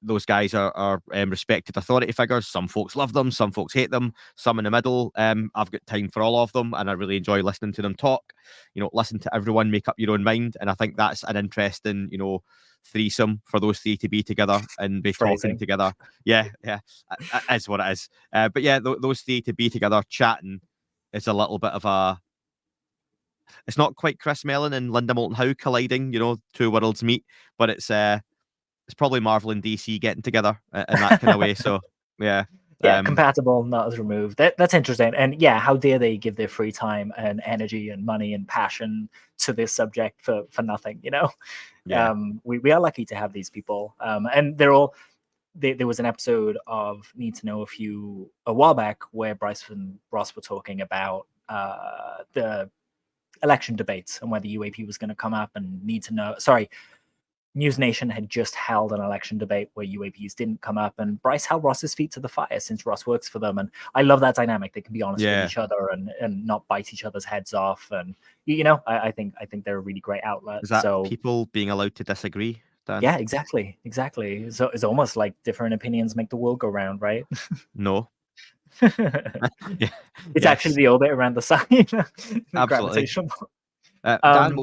those guys are respected authority figures. Some folks love them, some folks hate them, some in the middle. I've got time for all of them, and I really enjoy listening to them talk. Listen to everyone, make up your own mind, and I think that's an interesting, threesome for those three to be together and be talking Phrasing. together. Yeah, it is what it is. But yeah, those three to be together chatting is a little bit of a. It's not quite Chris Mellon and Linda Moulton Howe colliding, two worlds meet, but it's probably Marvel and DC getting together in that kind of way. So yeah, Yeah, compatible, not as removed. That's interesting. And yeah, how dare they give their free time and energy and money and passion to this subject for nothing? yeah, We are lucky to have these people, and they're all. There was an episode of Need to Know a while back where Bryce and Ross were talking about the election debates and whether UAP was going to come up, and Need to Know. Sorry, News Nation had just held an election debate where UAPs didn't come up, and Bryce held Ross's feet to the fire since Ross works for them. And I love that dynamic. They can be honest with yeah. each other and not bite each other's heads off. And I think they're a really great outlet. Is that So people being allowed to disagree, Dan? yeah, exactly. So it's almost like different opinions make the world go round, right? No. Yeah. It's actually Yes. the orbit around the sun, the Absolutely. gravitational. Dan,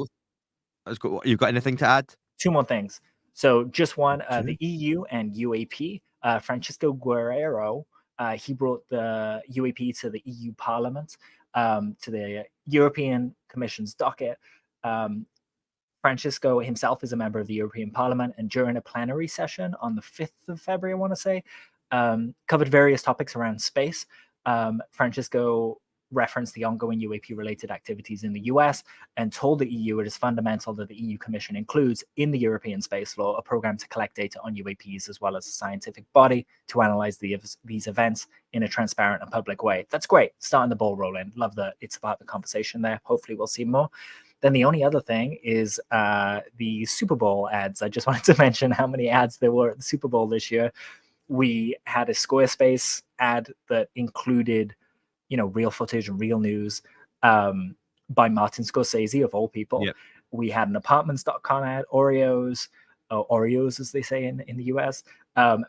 you've got anything to add? Two more things. So just one, Sure. the EU and UAP. Francisco Guerrero, he brought the UAP to the EU Parliament, to the European Commission's docket. Francisco himself is a member of the European Parliament, and during a plenary session on the 5th of February, I want to say, covered various topics around space. Francisco referenced the ongoing UAP-related activities in the US and told the EU it is fundamental that the EU Commission includes in the European space law a program to collect data on UAPs as well as a scientific body to analyze these events in a transparent and public way. That's great. Starting the ball rolling. Love that it's about the conversation there. Hopefully we'll see more. Then the only other thing is the Super Bowl ads. I just wanted to mention how many ads there were at the Super Bowl this year. We had a Squarespace ad that included real footage and real news by Martin Scorsese, of all people. Yep. We had an apartments.com ad, Oreos, as they say in the US,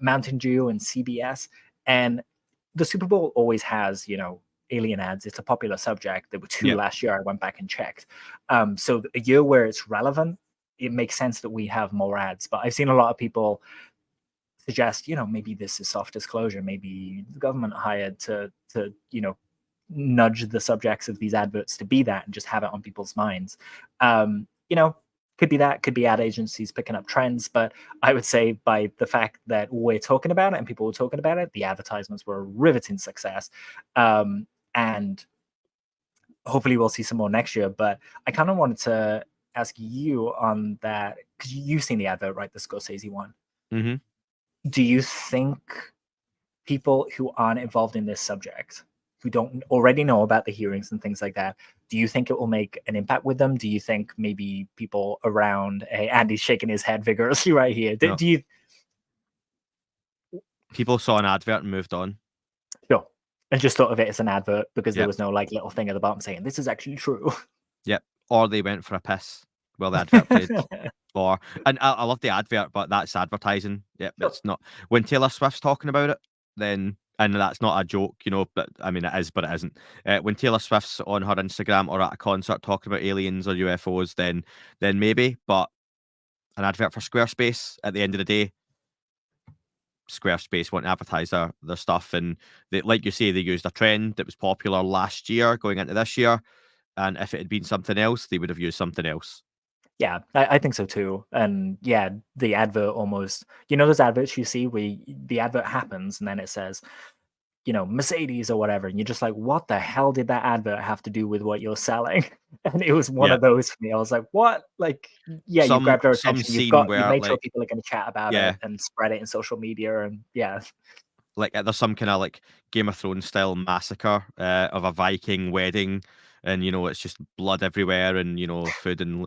Mountain Dew and CBS. And the Super Bowl always has, alien ads. It's a popular subject. There were two last year. I went back and checked. So a year where it's relevant, it makes sense that we have more ads. But I've seen a lot of people suggest, maybe this is soft disclosure. Maybe the government hired to nudge the subjects of these adverts to be that and just have it on people's minds. Could be that, could be ad agencies picking up trends, but I would say by the fact that we're talking about it and people were talking about it, the advertisements were a riveting success. And hopefully we'll see some more next year. But I kind of wanted to ask you on that, because you've seen the advert, right? The Scorsese one. Mm-hmm. Do you think people who aren't involved in this subject, who don't already know about the hearings and things like that, do you think it will make an impact with them? Do you think maybe people around, Andy's shaking his head vigorously right here. No. Do you? People saw an advert and moved on. Sure. And just thought of it as an advert because there was no little thing at the bottom saying this is actually true. Yep. Or they went for a piss while the advert played. And I love the advert, but that's advertising. Yep, Sure. it's not. When Taylor Swift's talking about it, then, and that's not a joke, but I mean, it is, but it isn't. When Taylor Swift's on her Instagram or at a concert talking about aliens or UFOs, then maybe, but an advert for Squarespace, at the end of the day, Squarespace want to advertise their stuff, and they, like you say, they used a trend that was popular last year going into this year, and if it had been something else, they would have used something else. Yeah, I think so too. And yeah, the advert almost, those adverts you see where the advert happens and then it says, Mercedes or whatever, and you're just like, what the hell did that advert have to do with what you're selling? And it was one Yeah. of those for me. I was like, what? Like, yeah, you've Some grabbed our some attention. scene You've where made sure like people are going to chat about yeah, it and spread it in social media, and yeah. like there's some kind of like Game of Thrones style massacre of a Viking wedding, and it's just blood everywhere, and food and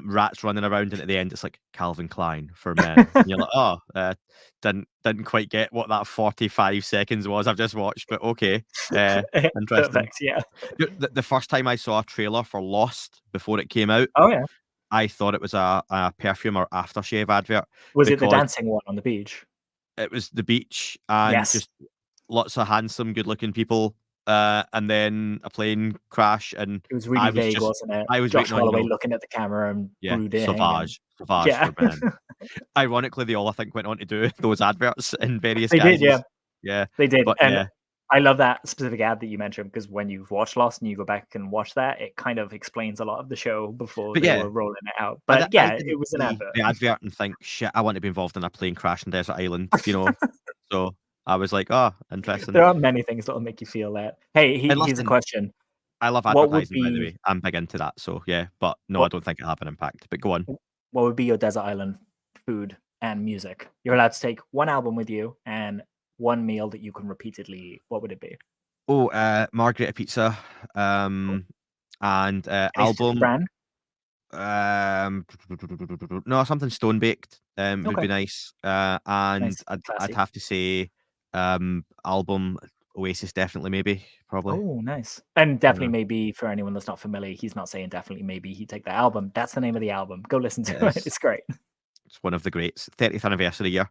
rats running around, and at the end it's like Calvin Klein for men. And you're like, oh, didn't quite get what that 45 seconds was I've just watched, but okay, interesting. Perfect. Yeah. The first time I saw a trailer for Lost before it came out, Oh yeah. I thought it was a perfume or aftershave advert Was it the because dancing one on the beach? it was the beach and Yes. just lots of handsome, good-looking people, and then a plane crash, and It was really vague, wasn't it? I was Josh waiting on, Holloway looking at the camera and yeah, brooding, and Sauvage yeah. for men. Ironically, they all, I think, went on to do those adverts in various They did, yeah. guises. Yeah, They did, but and yeah, I love that specific ad that you mentioned, because when you've watched Lost and you go back and watch that, it kind of explains a lot of the show before but they yeah, were rolling it out. I But I yeah, it didn't was an see advert. the advert and think, "Shit, I want to be involved in a plane crash in desert island," So I was like, "Oh, interesting." There are many things that will make you feel that. Hey, And here's a listen, question. I love What would advertising, by the be way. I'm big into that, so yeah, but no, I what don't think it'll have an impact, but go on. what would be your desert island food and music? You're allowed to take one album with you and one meal that you can repeatedly eat. What would it be? Oh, margherita pizza, and, Any specific album, brand? um, no, something stone baked, would Okay, be nice, and nice, I'd classy. have to say, album, Oasis definitely, maybe, probably, Oh, nice. And you definitely, know? maybe for anyone that's not familiar, he's not saying definitely maybe he take the album. That's the name of the album. Go listen It to it. is. It's great. It's one of the greats. 30th anniversary year.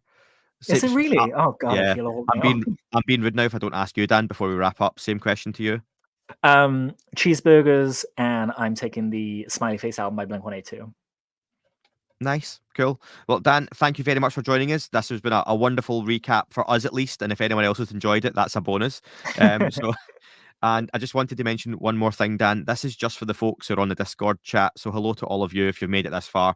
Is Same it s f really? Oh god, I yeah, feel old I'm now. being I'm being rude now if I don't ask you, Dan, before we wrap up. Same question to you. Cheeseburgers, and I'm taking the Smiley Face album by Blink-182. Nice, cool. Well, Dan, thank you very much for joining us. This has been a wonderful recap for us, at least, and if anyone else has enjoyed it, that's a bonus. So, and I just wanted to mention one more thing, Dan. This is just for the folks who are on the Discord chat. So, hello to all of you if you've made it this far.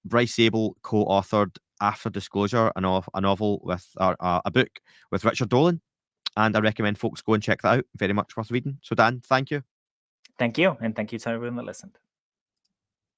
Bryce Zabel co-authored After Disclosure, a novel with a book with Richard Dolan, and I recommend folks go and check that out. Very much worth reading. So, Dan, thank you. Thank you, and thank you to everyone that listened.